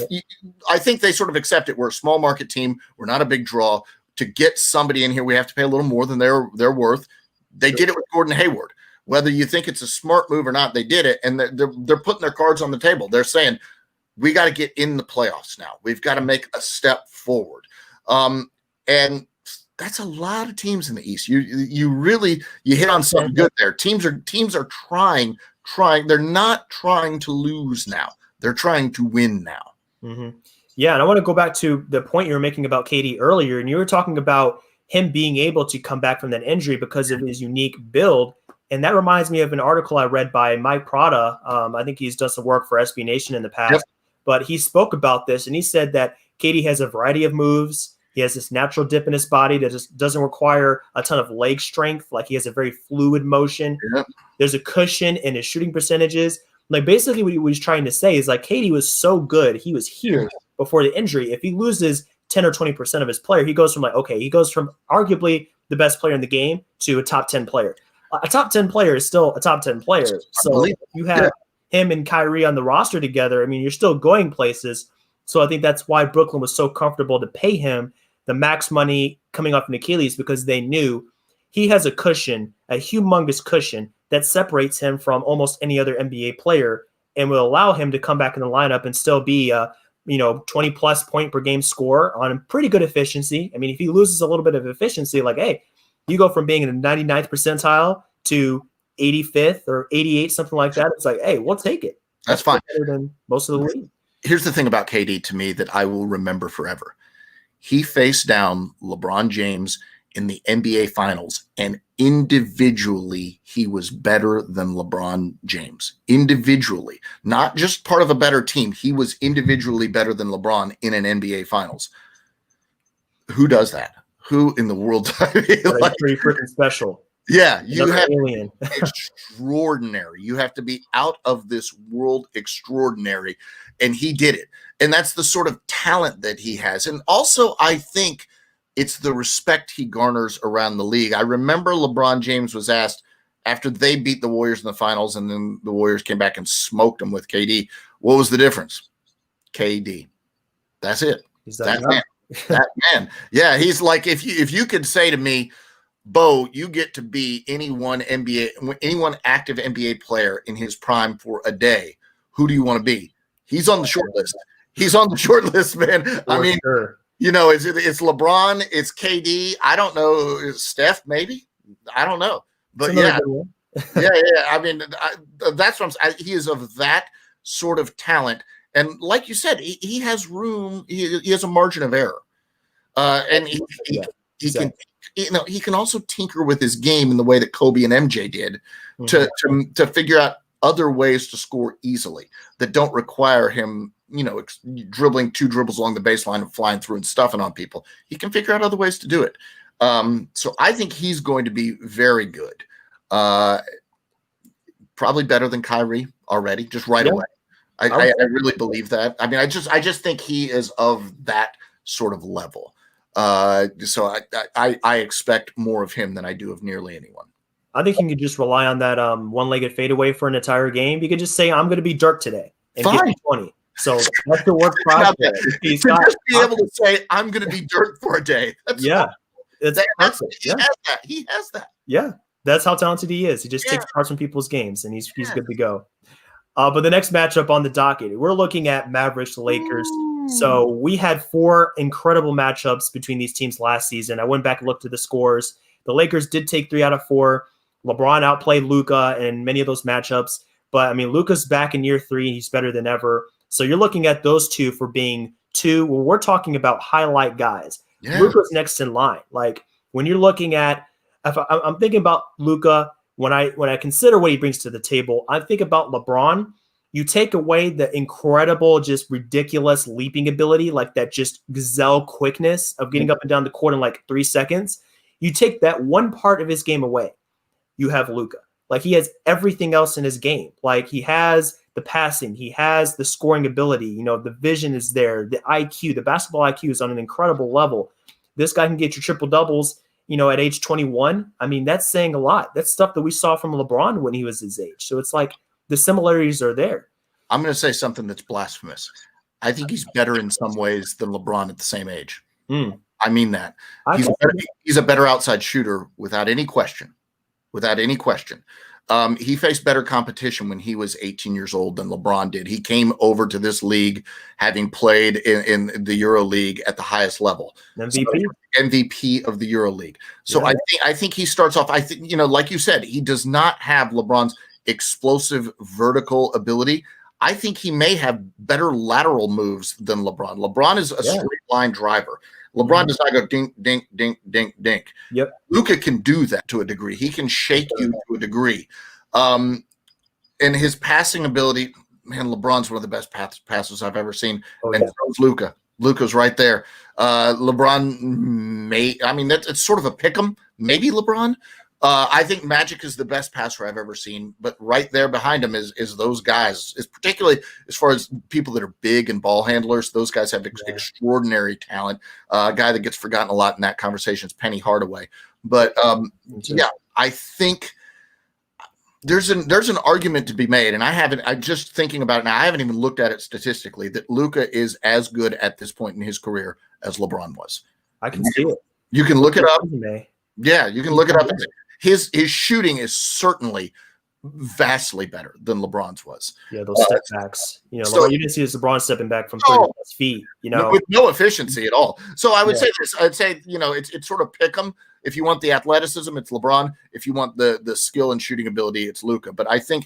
I think they sort of accept it. We're a small market team. We're not a big draw. To get somebody in here, we have to pay a little more than they're worth. They did it with Gordon Hayward. Whether you think it's a smart move or not, they did it, and they're putting their cards on the table. They're saying, we got to get in the playoffs now. We've got to make a step forward. And that's a lot of teams in the East. You really hit on something good there. Teams are trying. They're not trying to lose now. They're trying to win now. Mm-hmm. Yeah, and I want to go back to the point you were making about KD earlier, and you were talking about him being able to come back from that injury because of his unique build. And that reminds me of an article I read by Mike Prada. I think he's done some work for SB Nation in the past, but he spoke about this and he said that KD has a variety of moves. He has this natural dip in his body that just doesn't require a ton of leg strength. Like he has a very fluid motion. Yep. There's a cushion in his shooting percentages. Like basically what he was trying to say is like KD was so good. He was here before the injury. If he loses 10 or 20% of his player, he goes from he goes from arguably the best player in the game to a top 10 player. A top 10 player is still a top 10 player. So if you have him and Kyrie on the roster together, I mean, you're still going places. So I think that's why Brooklyn was so comfortable to pay him the max money coming off an Achilles, because they knew he has a cushion, a humongous cushion that separates him from almost any other NBA player and will allow him to come back in the lineup and still be a 20 plus point per game scorer on pretty good efficiency. I mean, if he loses a little bit of efficiency, like, hey, you go from being in the 99th percentile to 85th or 88th, something like that. It's like, hey, we'll take it. That's fine. Better than most of the league. Here's the thing about KD to me that I will remember forever. He faced down LeBron James in the NBA Finals, and individually, he was better than LeBron James. Individually, not just part of a better team. He was individually better than LeBron in an NBA Finals. Who does that? Who in the world? Like, pretty freaking special. Yeah, you have alien. extraordinary. You have to be out of this world extraordinary, and he did it. And that's the sort of talent that he has. And also, I think it's the respect he garners around the league. I remember LeBron James was asked after they beat the Warriors in the finals, and then the Warriors came back and smoked them with KD. What was the difference? KD. That's it. That man. That man. Yeah, he's like, if you could say to me, Bo, you get to be anyone active NBA player in his prime for a day, who do you want to be? He's on the short list. He's on the short list, man. I mean, sure. It's LeBron, it's KD. I don't know, Steph, maybe. I don't know, but yeah. I mean, that's what he is of that sort of talent, and like you said, he has room. He has a margin of error, and he can. He can also tinker with his game in the way that Kobe and MJ did to figure out other ways to score easily that don't require him, dribbling 2 dribbles along the baseline and flying through and stuffing on people. He can figure out other ways to do it. So I think he's going to be very good. Probably better than Kyrie already, just right away. I really believe that. I mean, I just think he is of that sort of level. So I expect more of him than I do of nearly anyone. I think you can just rely on that one-legged fadeaway for an entire game. You could just say, I'm going to be Dirk today and get 20. So that's the work process. He's just be able to say, I'm going to be Dirk for a day. He has that. Yeah, that's how talented he is. He just takes parts from people's games, and he's good to go. But the next matchup on the docket, we're looking at Mavericks Lakers. So we had 4 incredible matchups between these teams last season. I went back and looked at the scores. The Lakers did take 3 out of 4. LeBron outplayed Luka in many of those matchups. But, I mean, Luka's back in year 3. He's better than ever. So you're looking at those 2 for being 2. Well, we're talking about highlight guys. Yeah. Luka's next in line. Like, when you're looking at – I'm thinking about Luka when I consider what he brings to the table. I think about LeBron. You take away the incredible, just ridiculous leaping ability, like that just gazelle quickness of getting up and down the court in like 3 seconds. You take that one part of his game away, you have Luka. Like, he has everything else in his game. Like, he has the passing, he has the scoring ability, the vision is there, the IQ, the basketball IQ is on an incredible level. This guy can get you triple doubles, at age 21. I mean, that's saying a lot. That's stuff that we saw from LeBron when he was his age. So it's like, the similarities are there. I'm going to say something that's blasphemous. I think he's better in some ways than LeBron at the same age. I mean that. He's a better outside shooter without any question. He faced better competition when he was 18 years old than LeBron did. He came over to this league having played in the Euro League at the highest level. MVP of the Euro League. So yeah. I think he starts off, like you said, he does not have LeBron's explosive vertical ability. I think he may have better lateral moves than LeBron. LeBron is a straight line driver. LeBron does not go dink, dink, dink, dink, dink. Yep. Luka can do that to a degree. He can shake you to a degree. And his passing ability, man, LeBron's one of the best passers I've ever seen. And so is Luka. Luka's right there. LeBron it's sort of a pick 'em. Maybe LeBron. I think Magic is the best passer I've ever seen, but right there behind him is those guys. Is particularly as far as people that are big and ball handlers. Those guys have extraordinary talent. A guy that gets forgotten a lot in that conversation is Penny Hardaway. But I think there's an argument to be made, and I'm just thinking about it now. I haven't even looked at it statistically that Luka is as good at this point in his career as LeBron was. I can see it. You can look it up. Yeah, you can look it up. His shooting is certainly vastly better than LeBron's was. Yeah, those step backs. You didn't see LeBron stepping back from 30 plus feet. With no efficiency at all. So I would say this. I'd say it's sort of pick 'em. If you want the athleticism, it's LeBron. If you want the skill and shooting ability, it's Luka. But I think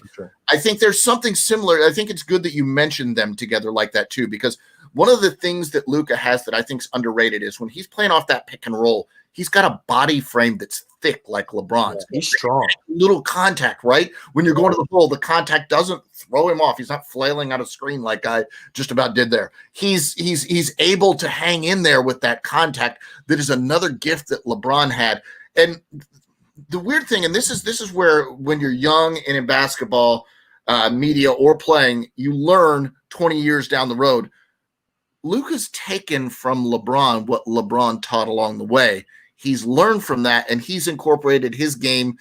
there's something similar. I think it's good that you mentioned them together like that too, because one of the things that Luka has that I think is underrated is when he's playing off that pick and roll, he's got a body frame that's thick like LeBron's. Yeah, he's strong. Little contact, right? When you're going to the hole, the contact doesn't throw him off. He's not flailing out of screen like I just about did there. He's able to hang in there with that contact. That is another gift that LeBron had. And the weird thing, and this is where when you're young and in basketball media or playing, you learn 20 years down the road. Luka's taken from LeBron what LeBron taught along the way. He's learned from that, and he's incorporated his game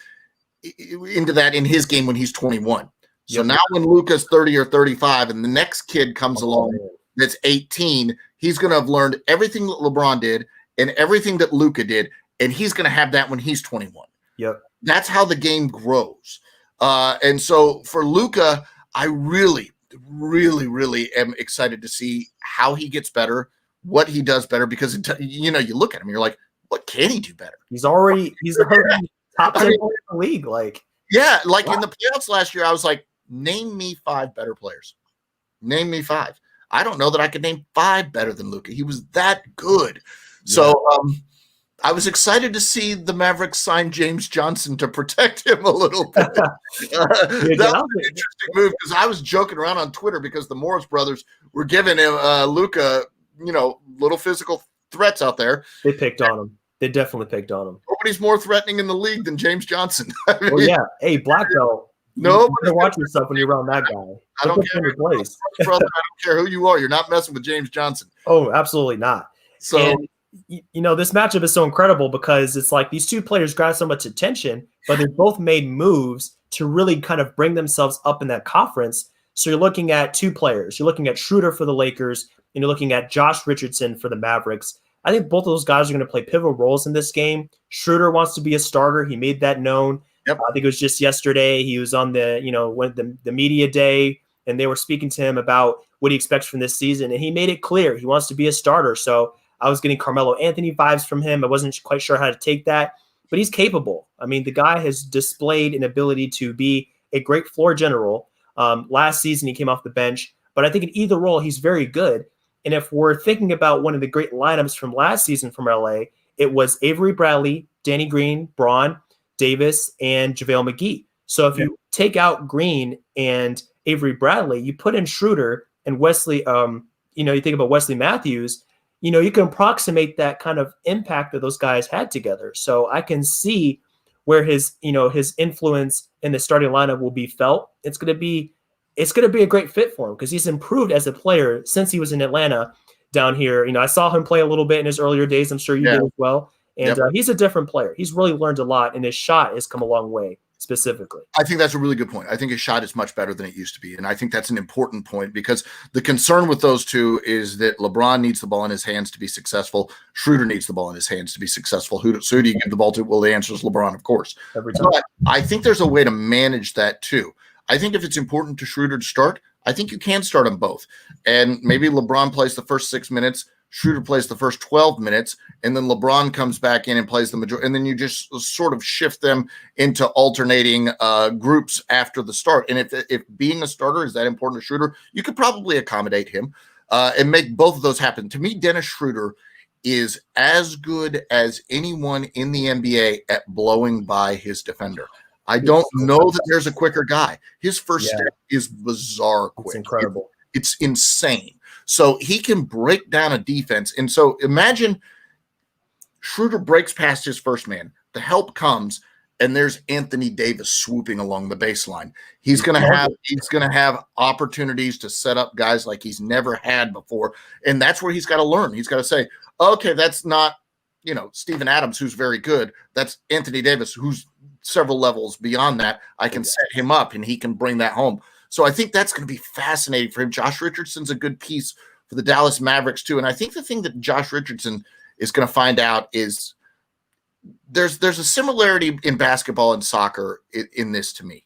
into that in his game when he's 21. So now when Luka's 30 or 35 and the next kid comes along that's 18, he's going to have learned everything that LeBron did and everything that Luka did, and he's going to have that when he's 21. Yep. That's how the game grows. And so for Luka, I really am excited to see how he gets better, what he does better, because you look at him, you're like, what can he do better? He's the top 10 player in the league. In the playoffs last year, I was like, name me 5 better players. Name me 5. I don't know that I could name 5 better than Luka. He was that good. Yeah. So I was excited to see the Mavericks sign James Johnson to protect him a little bit. That was an interesting move because I was joking around on Twitter because the Morris brothers were giving him Luka, little physical threats out there. They picked on him. They definitely picked on him. Nobody's more threatening in the league than James Johnson. Hey, black belt. No, you better watch yourself when you're around that guy. I don't care. Brother, I don't care who you are. You're not messing with James Johnson. Oh, absolutely not. So, this matchup is so incredible because it's like these two players grab so much attention, but they both made moves to really kind of bring themselves up in that conference. So you're looking at 2 players. You're looking at Schroeder for the Lakers, and you're looking at Josh Richardson for the Mavericks. I think both of those guys are going to play pivotal roles in this game. Schroeder wants to be a starter. He made that known. Yep. I think it was just yesterday. He was on the media day, and they were speaking to him about what he expects from this season, and he made it clear he wants to be a starter. So I was getting Carmelo Anthony vibes from him. I wasn't quite sure how to take that, but he's capable. I mean, the guy has displayed an ability to be a great floor general. Last season, he came off the bench, but I think in either role, he's very good. And if we're thinking about one of the great lineups from last season from LA, it was Avery Bradley, Danny Green, Braun, Davis, and JaVale McGee. So if you take out Green and Avery Bradley, you put in Schroeder and Wesley, you think about Wesley Matthews, you can approximate that kind of impact that those guys had together. So I can see where his influence in the starting lineup will be felt. It's going to be a great fit for him because he's improved as a player since he was in Atlanta down here. I saw him play a little bit in his earlier days. I'm sure you did as well. And he's a different player. He's really learned a lot, and his shot has come a long way specifically. I think that's a really good point. I think his shot is much better than it used to be. And I think that's an important point because the concern with those two is that LeBron needs the ball in his hands to be successful. Schroeder needs the ball in his hands to be successful. Who do you give the ball to? Well, the answer is LeBron, of course. Every time. But I think there's a way to manage that too. I think if it's important to Schroeder to start, I think you can start them both. And maybe LeBron plays the first 6 minutes, Schroeder plays the first 12 minutes, and then LeBron comes back in and plays the majority. And then you just sort of shift them into alternating groups after the start. And if being a starter is that important to Schroeder, you could probably accommodate him and make both of those happen. To me, Dennis Schroeder is as good as anyone in the NBA at blowing by his defender. I don't know that there's a quicker guy. His first step is bizarre quick. It's incredible. It's insane. So he can break down a defense. And so imagine Schroeder breaks past his first man. The help comes, and there's Anthony Davis swooping along the baseline. He's going to have opportunities to set up guys like he's never had before, and that's where he's got to learn. He's got to say, okay, that's not Steven Adams, who's very good. That's Anthony Davis, who's several levels beyond that. I can set him up, and he can bring that home. So I think that's going to be fascinating for him. Josh Richardson's a good piece for the Dallas Mavericks too, and I think the thing that Josh Richardson is going to find out is there's a similarity in basketball and soccer in this to me,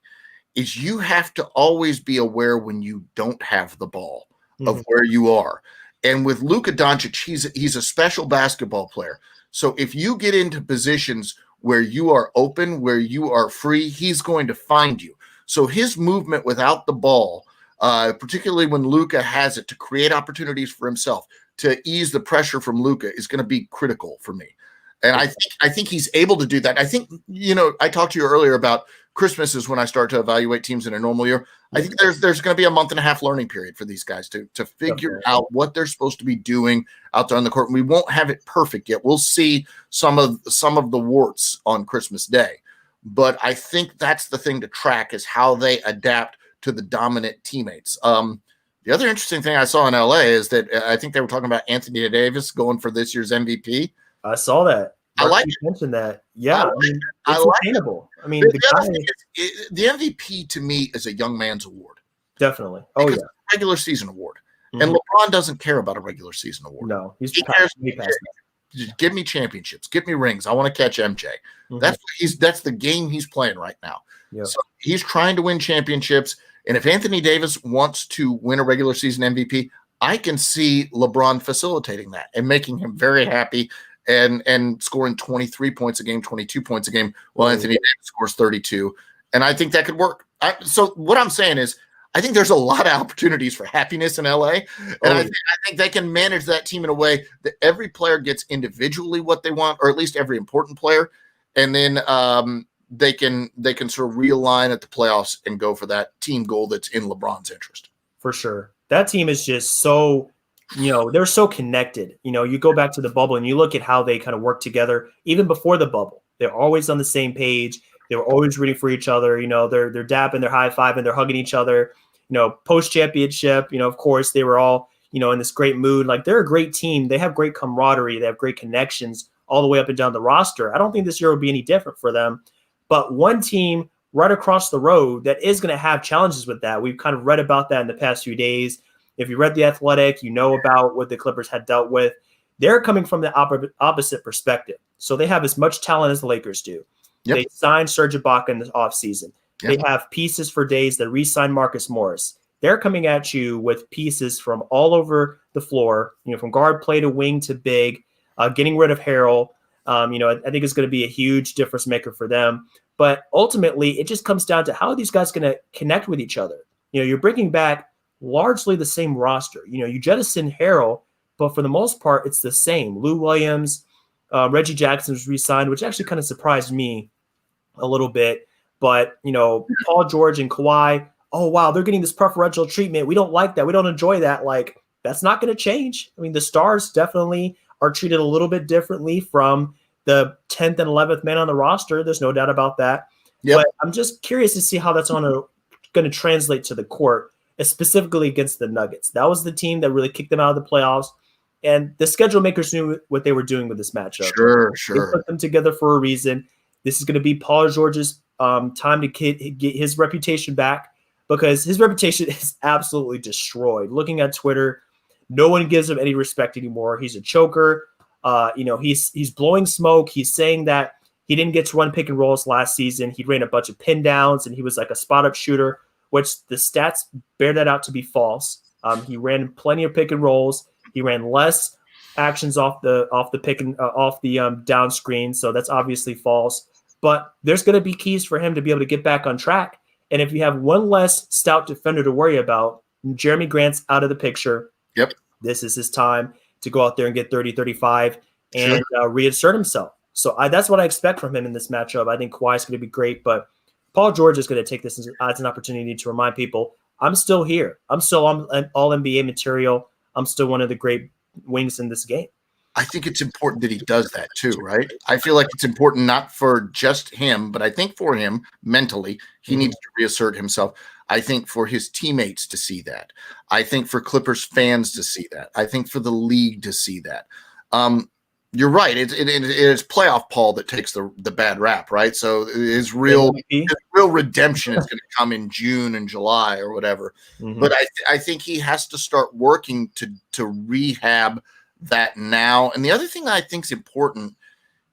is you have to always be aware when you don't have the ball of where you are. And with Luka Doncic, he's a special basketball player. So if you get into positions where you are open, where you are free, he's going to find you. So his movement without the ball, particularly when Luka has it, to create opportunities for himself, to ease the pressure from Luka, is going to be critical for me. And I think he's able to do that. I think, I talked to you earlier about Christmas is when I start to evaluate teams in a normal year. I think there's going to be a month and a half learning period for these guys to figure out what they're supposed to be doing out there on the court. And we won't have it perfect yet. We'll see some of the warts on Christmas Day. But I think that's the thing to track, is how they adapt to the dominant teammates. The other interesting thing I saw in LA is that I think they were talking about Anthony Davis going for this year's MVP. I saw that. I like you mentioned that. Yeah, it's attainable. I mean, the MVP to me is a young man's award. Definitely. Oh yeah, regular season award. And LeBron doesn't care about a regular season award. No, he cares. Just give me championships, give me rings. I want to catch MJ. That's the game he's playing right now. Yep. So he's trying to win championships. And if Anthony Davis wants to win a regular season MVP, I can see LeBron facilitating that and making him very happy and scoring 23 points a game, 22 points a game, while Anthony Davis scores 32. And I think that could work. So what I'm saying is, I think there's a lot of opportunities for happiness in LA. And I think they can manage that team in a way that every player gets individually what they want, or at least every important player. And then they can sort of realign at the playoffs and go for that team goal that's in LeBron's interest. For sure. That team is just so, they're so connected. You go back to the bubble and you look at how they kind of work together, even before the bubble. They're always on the same page. They were always rooting for each other. They're dapping, they're high-fiving, they're hugging each other. Post-championship, of course, they were all, in this great mood. Like, they're a great team. They have great camaraderie. They have great connections all the way up and down the roster. I don't think this year will be any different for them. But one team right across the road that is going to have challenges with that. We've kind of read about that in the past few days. If you read The Athletic, you know about what the Clippers had dealt with. They're coming from the opposite perspective. So they have as much talent as the Lakers do. Yep. They signed Serge Ibaka in the offseason. Yep. They have pieces for days that re-signed Marcus Morris. They're coming at you with pieces from all over the floor, from guard play to wing to big, getting rid of Harrell. I think it's going to be a huge difference maker for them. But ultimately, it just comes down to how are these guys going to connect with each other. You're bringing back largely the same roster. You jettison Harrell, but for the most part, it's the same. Lou Williams, Reggie Jackson was re-signed, which actually kind of surprised me a little bit. But, Paul George and Kawhi, oh, wow, they're getting this preferential treatment. We don't like that. We don't enjoy that. Like, that's not going to change. I mean, the stars definitely are treated a little bit differently from the 10th and 11th man on the roster. There's no doubt about that. Yep. But I'm just curious to see how that's going to translate to the court, specifically against the Nuggets. That was the team that really kicked them out of the playoffs. And the schedule makers knew what they were doing with this matchup. Sure. They put them together for a reason. This is going to be Paul George's time to get his reputation back, because his reputation is absolutely destroyed. Looking at Twitter, no one gives him any respect anymore. He's a choker. He's blowing smoke. He's saying that he didn't get to run pick and rolls last season. He ran a bunch of pin downs and he was like a spot up shooter, which the stats bear that out to be false. He ran plenty of pick and rolls. He ran less actions off the down screen, so that's obviously false. But there's going to be keys for him to be able to get back on track. And if you have one less stout defender to worry about, Jeremy Grant's out of the picture. Yep. This is his time to go out there and get 30, 35 and reassert himself. So that's what I expect from him in this matchup. I think Kawhi is going to be great, but Paul George is going to take this as an opportunity to remind people, I'm still here. I'm still on all NBA material. I'm still one of the great wings in this game. I think it's important that he does that too, right? I feel like it's important not for just him, but I think for him mentally, he needs to reassert himself. I think for his teammates to see that. I think for Clippers fans to see that. I think for the league to see that. You're right. It's playoff Paul that takes the bad rap, right? So his real redemption is going to come in June and July or whatever. But I think he has to start working to rehab that now. And the other thing I think is important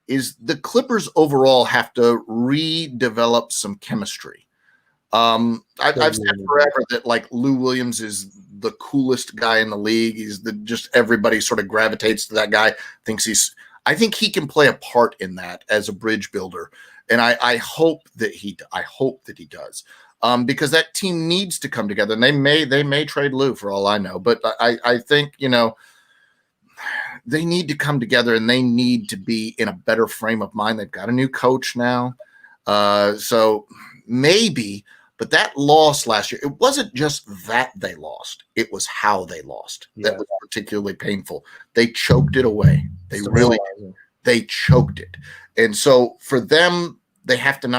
is the Clippers overall have to redevelop some chemistry. I've said forever that like Lou Williams is the coolest guy in the league. He's just everybody sort of gravitates to that guy. I think he can play a part in that as a bridge builder. And I hope that he does. Because that team needs to come together, and they may trade Lou for all I know. But I think, they need to come together and they need to be in a better frame of mind. They've got a new coach now. So maybe, but that loss last year, it wasn't just that they lost. It was how they lost. Yeah. That was particularly painful. They choked it away. They choked it. And so for them, they have to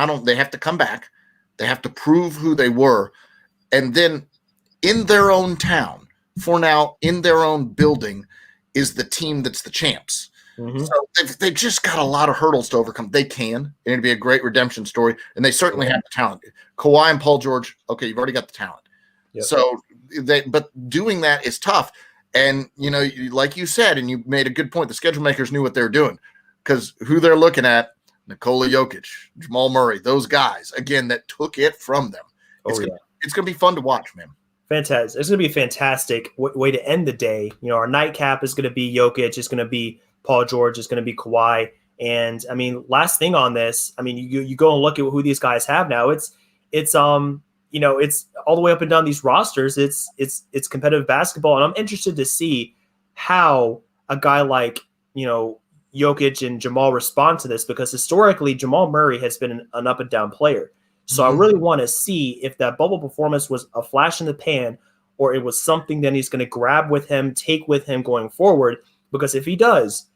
come back. They have to prove who they were. And then in their own town, for now, in their own building, is the team that's the champs. So they've just got a lot of hurdles to overcome. They can, and it'd be a great redemption story, and they certainly have the talent. Kawhi and Paul George, okay, you've already got the talent. Yep. So but doing that is tough. And, like you said, and you made a good point, the schedule makers knew what they were doing, because who they're looking at, Nikola Jokic, Jamal Murray, those guys, again, that took it from them. It's going to be fun to watch, man. Fantastic. It's going to be a fantastic way to end the day. Our nightcap is going to be Jokic. It's going to be Paul George. It's going to be Kawhi. And I mean, last thing on this, I mean, you go and look at who these guys have now. It's all the way up and down these rosters. It's competitive basketball. And I'm interested to see how a guy like, Jokic and Jamal respond to this, because historically Jamal Murray has been an up and down player. So I really want to see if that bubble performance was a flash in the pan, or it was something that he's going to grab with him, take with him going forward. Because if he does,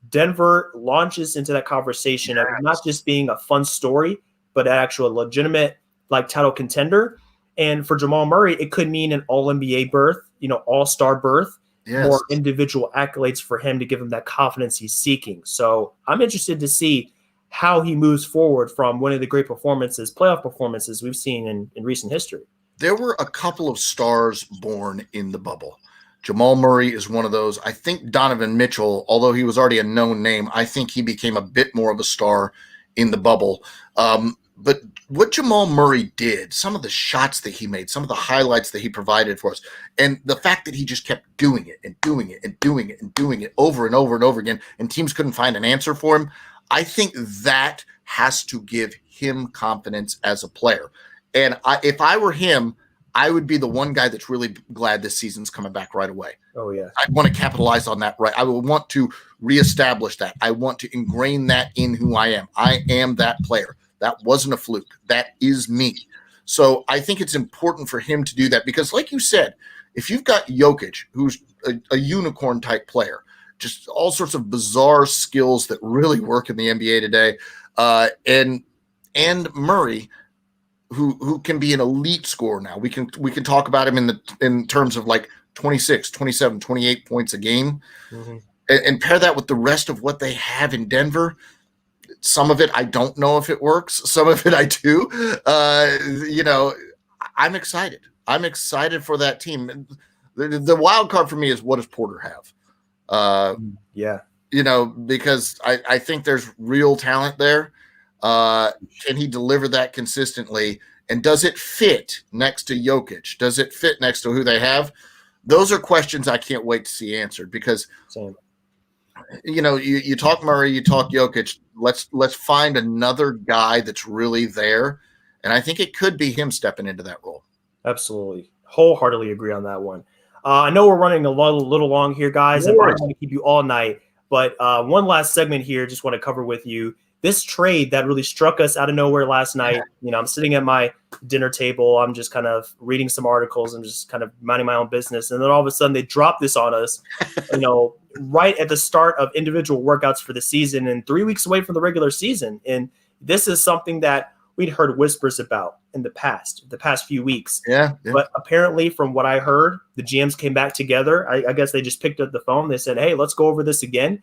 Denver launches into that conversation of not just being a fun story, but an actual legitimate title contender. And for Jamal Murray, it could mean an All-NBA berth, All-Star berth, more individual accolades for him to give him that confidence he's seeking. So I'm interested to see how he moves forward from one of the great playoff performances we've seen in recent history. There were a couple of stars born in the bubble. Jamal Murray is one of those. I think Donovan Mitchell, although he was already a known name, I think he became a bit more of a star in the bubble. But what Jamal Murray did, some of the shots that he made, some of the highlights that he provided for us, and the fact that he just kept doing it and doing it and doing it and doing it over and over and over again, and teams couldn't find an answer for him, I think that has to give him confidence as a player. And if I were him, I would be the one guy that's really glad this season's coming back right away. Oh, yeah. I want to capitalize on that, right? I would want to reestablish that. I want to ingrain that in who I am. I am that player. That wasn't a fluke. That is me. So I think it's important for him to do that, because like you said, if you've got Jokic, who's a unicorn type player, just all sorts of bizarre skills that really work in the NBA today, and Murray, who can be an elite scorer now. We can talk about him in terms of 26, 27, 28 points a game, and pair that with the rest of what they have in Denver. Some of it I don't know if it works. Some of it I do. I'm excited. I'm excited for that team. The wild card for me is, what does Porter have? Because I think there's real talent there. Can he deliver that consistently? And does it fit next to Jokic? Does it fit next to who they have? Those are questions I can't wait to see answered, because you talk Murray, you talk Jokic. Let's find another guy that's really there, and I think it could be him stepping into that role. Absolutely, wholeheartedly agree on that one. I know we're running a little long here, guys, and I'm going to keep you all night. But one last segment here, just want to cover with you. this trade that really struck us out of nowhere last night, I'm sitting at my dinner table. I'm just kind of reading some articles and just kind of minding my own business. And then all of a sudden they drop this on us, right at the start of individual workouts for the season and 3 weeks away from the regular season. And this is something that we'd heard whispers about in the past few weeks. Yeah. But apparently from what I heard, the GMs came back together. I guess they just picked up the phone. They said, hey, let's go over this again.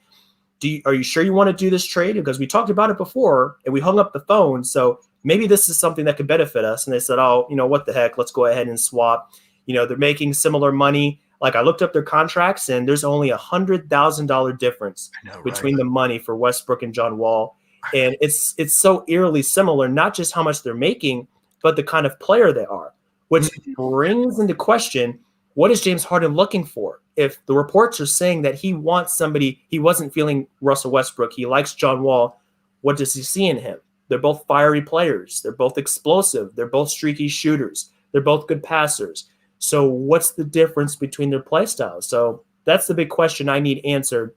Are you sure you want to do this trade? Because we talked about it before and we hung up the phone. So maybe this is something that could benefit us. And they said, oh, what the heck? Let's go ahead and swap. They're making similar money. Like I looked up their contracts and there's only $100,000 difference between the money for Westbrook and John Wall. And it's so eerily similar, not just how much they're making, but the kind of player they are, which brings into question, what is James Harden looking for? If the reports are saying that he wants somebody, he wasn't feeling Russell Westbrook, he likes John Wall, what does he see in him? They're both fiery players. They're both explosive. They're both streaky shooters. They're both good passers. So what's the difference between their play styles? So that's the big question I need answered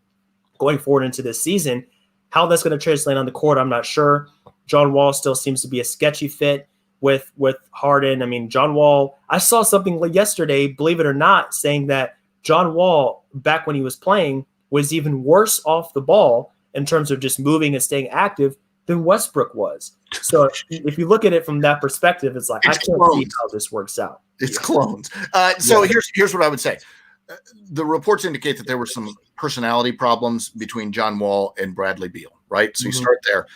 going forward into this season. How that's going to translate on the court, I'm not sure. John Wall still seems to be a sketchy fit with Harden. I mean, John Wall, I saw something yesterday, believe it or not, saying that John Wall, back when he was playing, was even worse off the ball in terms of just moving and staying active than Westbrook was. So if you look at it from that perspective, it's like, I can't see how this works out. It's clones. Here's what I would say. The reports indicate that there were some personality problems between John Wall and Bradley Beal, right? So you start there.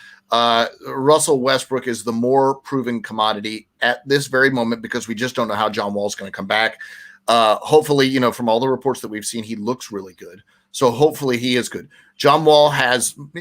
Russell Westbrook is the more proven commodity at this very moment because we just don't know how John Wall is going to come back. Hopefully, from all the reports that we've seen, he looks really good. So hopefully he is good. John Wall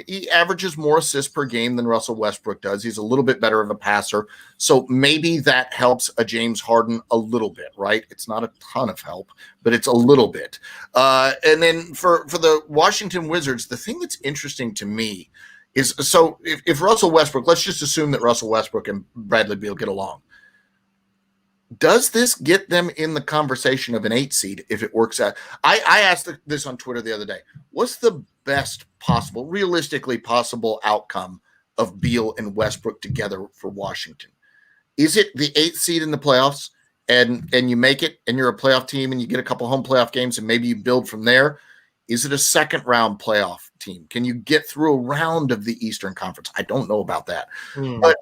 he averages more assists per game than Russell Westbrook does. He's a little bit better of a passer. So maybe that helps a James Harden a little bit, right? It's not a ton of help, but it's a little bit. And then for the Washington Wizards, the thing that's interesting to me is, so if Russell Westbrook, let's just assume that Russell Westbrook and Bradley Beal get along. Does this get them in the conversation of an 8 seed if it works out? I asked this on Twitter the other day. What's the best possible, realistically possible outcome of Beal and Westbrook together for Washington? Is it the 8th seed in the playoffs and you make it and you're a playoff team and you get a couple home playoff games and maybe you build from there? Is it a second round playoff team? Can you get through a round of the Eastern Conference? I don't know about that. But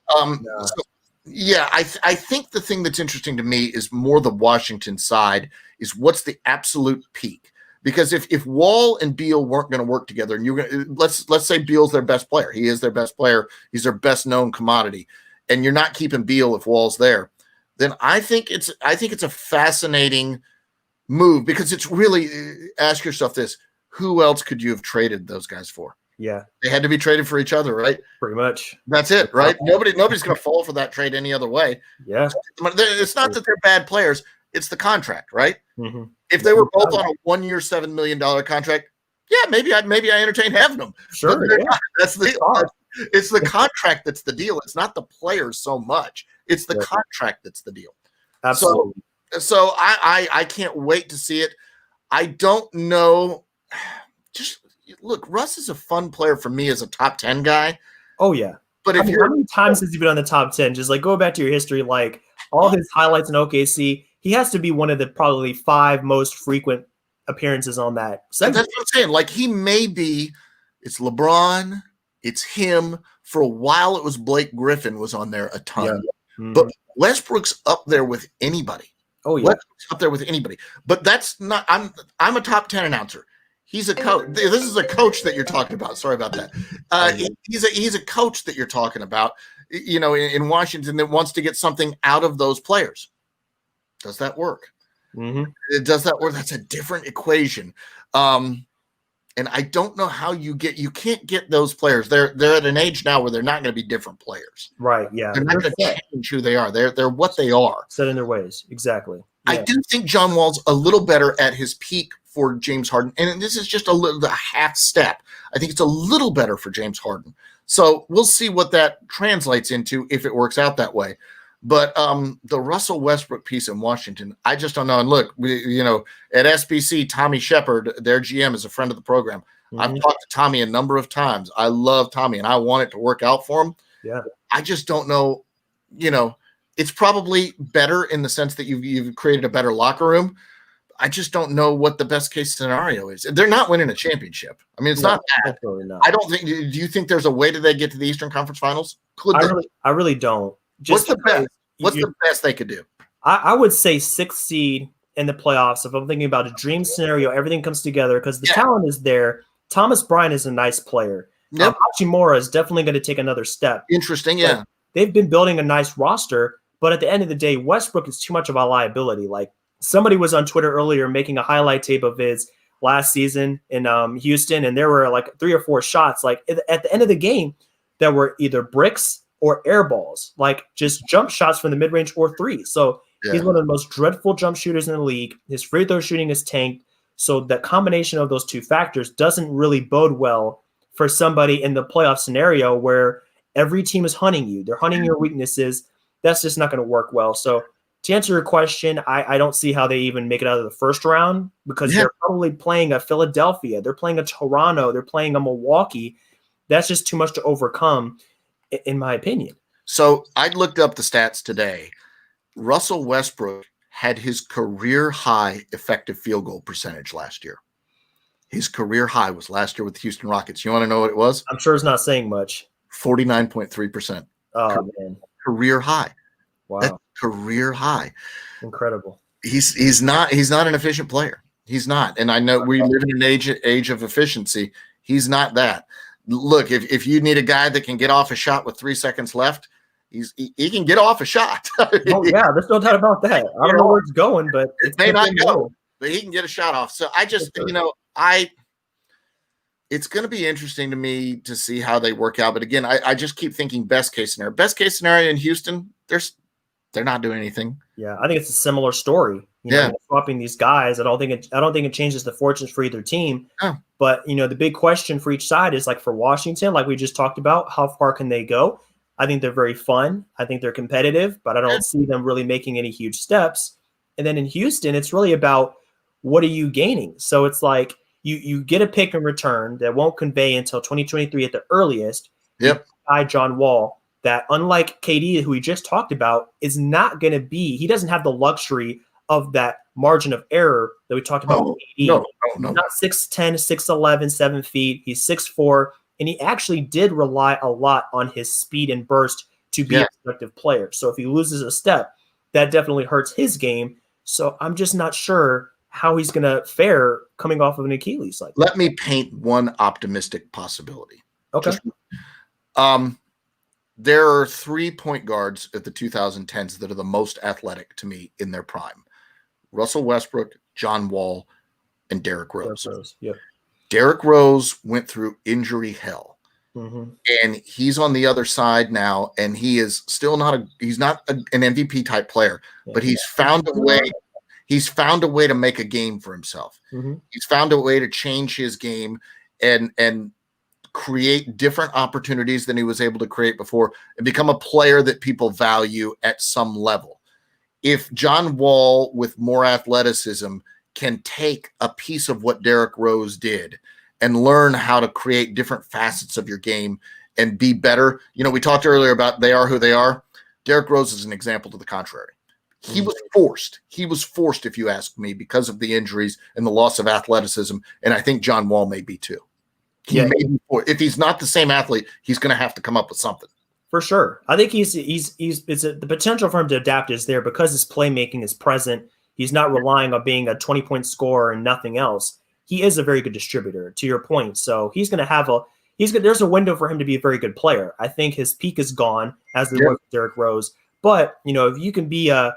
I think the thing that's interesting to me is more the Washington side is what's the absolute peak. Because if Wall and Beal weren't going to work together, and you're going to, let's say Beal's their best player, he is their best player, he's their best known commodity, and you're not keeping Beal if Wall's there, then I think it's a fascinating move because it's really, ask yourself this: who else could you have traded those guys for? Yeah, they had to be traded for each other, right? Pretty much. That's it, right? Nobody's going to fall for that trade any other way. Yeah, it's not that they're bad players; it's the contract, right? Mm-hmm. If they were both on a 1-year, $7 million contract, yeah, maybe I entertain having them. Sure, it's the contract that's the deal. It's not the players so much; it's the contract that's the deal. Absolutely. So I can't wait to see it. I don't know. Just look, Russ is a fun player for me as a top 10 guy. Oh yeah, but how many times has he been on the top 10? Just like go back to your history, like all his highlights in OKC. He has to be one of the probably 5 most frequent appearances on that segment. That's what I'm saying. Like he may be, it's LeBron, it's him. For a while, it was Blake Griffin was on there a ton. Yeah. Mm-hmm. But Westbrook's up there with anybody. Oh yeah, Westbrook's up there with anybody. But that's not. I'm a top 10 announcer. He's a coach. This is a coach that you're talking about. Sorry about that. He's a coach that you're talking about. In Washington that wants to get something out of those players. Does that work? Mm-hmm. Does that work? That's a different equation. And I don't know how you can't get those players. They're at an age now where they're not going to be different players. Right. Yeah. They're not going to change who they are. They're what they are. Set in their ways. Exactly. Yeah. I do think John Wall's a little better at his peak for James Harden. And this is just a half step. I think it's a little better for James Harden. So we'll see what that translates into if it works out that way. But the Russell Westbrook piece in Washington, I just don't know. And look, at SBC, Tommy Shepard, their GM, is a friend of the program. Mm-hmm. I've talked to Tommy a number of times. I love Tommy, and I want it to work out for him. Yeah. I just don't know. It's probably better in the sense that you've created a better locker room. I just don't know what the best case scenario is. They're not winning a championship. I mean, it's not that. Not. I don't think. Do you think there's a way that they get to the Eastern Conference Finals? I really don't. What's the best? What's the best they could do? I would say 6th seed in the playoffs. If I'm thinking about a dream scenario, everything comes together because the talent is there. Thomas Bryant is a nice player. Yep. Hachimura is definitely going to take another step. Interesting, yeah. But they've been building a nice roster, but at the end of the day, Westbrook is too much of a liability. Like somebody was on Twitter earlier making a highlight tape of his last season in Houston, and there were like 3 or 4 shots. Like at the end of the game, that were either bricks or air balls, like just jump shots from the mid-range or 3. So he's one of the most dreadful jump shooters in the league. His free throw shooting is tanked. So the combination of those 2 factors doesn't really bode well for somebody in the playoff scenario where every team is hunting you. They're hunting your weaknesses. That's just not going to work well. So to answer your question, I don't see how they even make it out of the first round because they're probably playing a Philadelphia. They're playing a Toronto. They're playing a Milwaukee. That's just too much to overcome, in my opinion. So I looked up the stats today. Russell Westbrook had his career high effective field goal percentage last year. His career high was last year with the Houston Rockets. You want to know what it was? I'm sure it's not saying much. 49.3%. Oh, man. Career high. Wow. That's career high. Incredible. He's not an efficient player. He's not. And I know we live in an age of efficiency. He's not that. Look, if you need a guy that can get off a shot with 3 seconds left, he can get off a shot. Oh yeah, there's no doubt about that. I don't know where it's going, but it may not go, but he can get a shot off. So I just, it's going to be interesting to me to see how they work out. But again, I just keep thinking best case scenario. Best case scenario in Houston, they're not doing anything. Yeah, I think it's a similar story. Swapping these guys. I don't think it changes the fortunes for either team. Oh. But the big question for each side is like for Washington, like we just talked about, how far can they go? I think they're very fun. I think they're competitive, but I don't see them really making any huge steps. And then in Houston, it's really about what are you gaining? So it's like you get a pick in return that won't convey until 2023 at the earliest. Yep. John Wall, that unlike KD, who we just talked about, is not going to be – he doesn't have the luxury of that margin of error that we talked about with KD. No. Not 6'10", 6'11", 7 feet. He's 6'4", and he actually did rely a lot on his speed and burst to be a productive player. So if he loses a step, that definitely hurts his game. So I'm just not sure how he's going to fare coming off of an Achilles. Let me paint one optimistic possibility. Okay. There are 3 point guards at the 2010s that are the most athletic to me in their prime. Russell Westbrook, John Wall, and Derrick Rose. Yeah. Derrick Rose went through injury hell. Mm-hmm. And he's on the other side now, and he is still not an MVP type player, but he's found a way. He's found a way to make a game for himself. Mm-hmm. He's found a way to change his game and create different opportunities than he was able to create before and become a player that people value at some level. If John Wall with more athleticism can take a piece of what Derrick Rose did and learn how to create different facets of your game and be better. We talked earlier about they are who they are. Derrick Rose is an example to the contrary. He was forced. He was forced, if you ask me, because of the injuries and the loss of athleticism. And I think John Wall may be too. If he's not the same athlete, he's going to have to come up with something. For sure. I think the potential for him to adapt is there because his playmaking is present. He's not relying on being a 20-point scorer and nothing else. He is a very good distributor, to your point. So he's going to have there's a window for him to be a very good player. I think his peak is gone, as it was with Derrick Rose. But, if you can be a,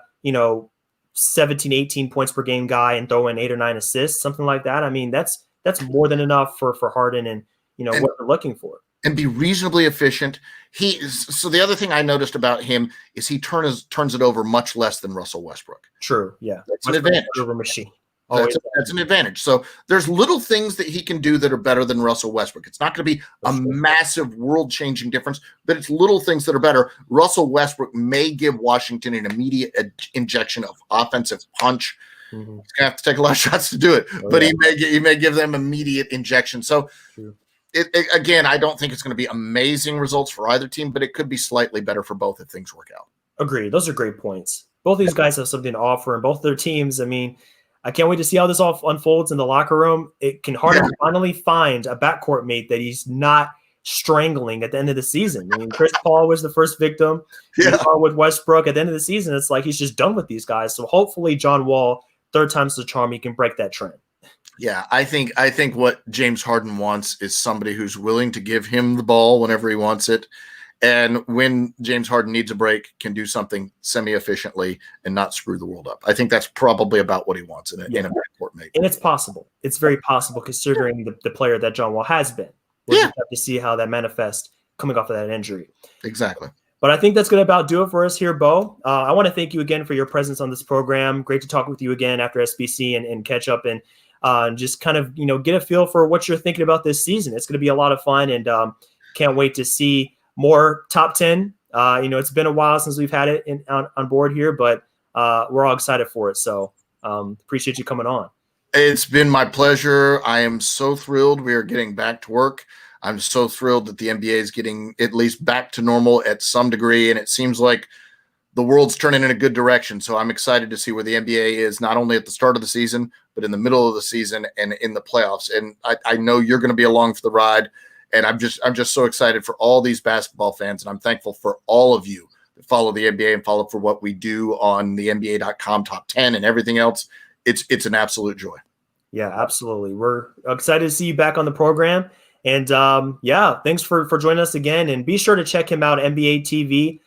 17, 18 points per game guy and throw in 8 or 9 assists, something like that, I mean, that's more than enough for Harden and, what they're looking for. And be reasonably efficient. So the other thing I noticed about him is he turns it over much less than Russell Westbrook. True, yeah. That's an advantage. Over machine. Oh, That's an advantage. So there's little things that he can do that are better than Russell Westbrook. It's not going to be a massive world-changing difference, but it's little things that are better. Russell Westbrook may give Washington an immediate injection of offensive punch. He's going to have to take a lot of shots to do it, but he may give them immediate injection. So again, I don't think it's going to be amazing results for either team, but it could be slightly better for both if things work out. Agreed. Those are great points. Both these guys have something to offer, and both their teams. I mean, I can't wait to see how this all unfolds in the locker room. It can Harden finally find a backcourt mate that he's not strangling at the end of the season. I mean, Chris Paul was the first victim. With Westbrook at the end of the season, it's like he's just done with these guys. So hopefully John Wall, third time's the charm, he can break that trend. Yeah, I think what James Harden wants is somebody who's willing to give him the ball whenever he wants it. And when James Harden needs a break, can do something semi-efficiently and not screw the world up. I think that's probably about what he wants in a backcourt mate. And it's possible. It's very possible considering the player that John Wall has been. We'll just have to see how that manifests coming off of that injury. Exactly. But I think that's going to about do it for us here, Bo. I want to thank you again for your presence on this program. Great to talk with you again after SBC and catch up and just kind of, get a feel for what you're thinking about this season. It's going to be a lot of fun, and can't wait to see more top 10. It's been a while since we've had it on board here, but we're all excited for it. So appreciate you coming on. It's been my pleasure. I am so thrilled we are getting back to work. I'm so thrilled that the NBA is getting at least back to normal at some degree, and it seems like the world's turning in a good direction. So I'm excited to see where the NBA is, not only at the start of the season, but in the middle of the season and in the playoffs. And I know you're going to be along for the ride. And I'm just so excited for all these basketball fans. And I'm thankful for all of you that follow the NBA and follow for what we do on the NBA.com top 10 and everything else. It's an absolute joy. Yeah, absolutely. We're excited to see you back on the program. And thanks for joining us again. And be sure to check him out, NBA TV.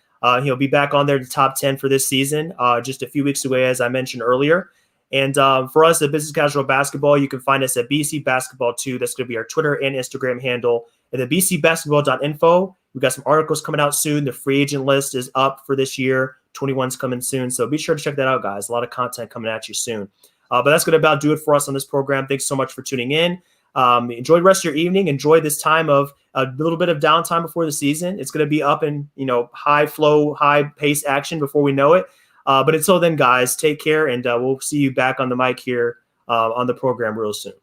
He'll be back on there to top 10 for this season, just a few weeks away, as I mentioned earlier. And for us at Business Casual Basketball, you can find us at BC Basketball 2. That's going to be our Twitter and Instagram handle. And then bcbasketball.info. We've got some articles coming out soon. The free agent list is up for this year. 21's coming soon. So be sure to check that out, guys. A lot of content coming at you soon. But that's going to about do it for us on this program. Thanks so much for tuning in. Enjoy the rest of your evening. Enjoy this time of a little bit of downtime before the season. It's going to be up in, high flow, high pace action before we know it. But until then, guys, take care, and we'll see you back on the mic here on the program real soon.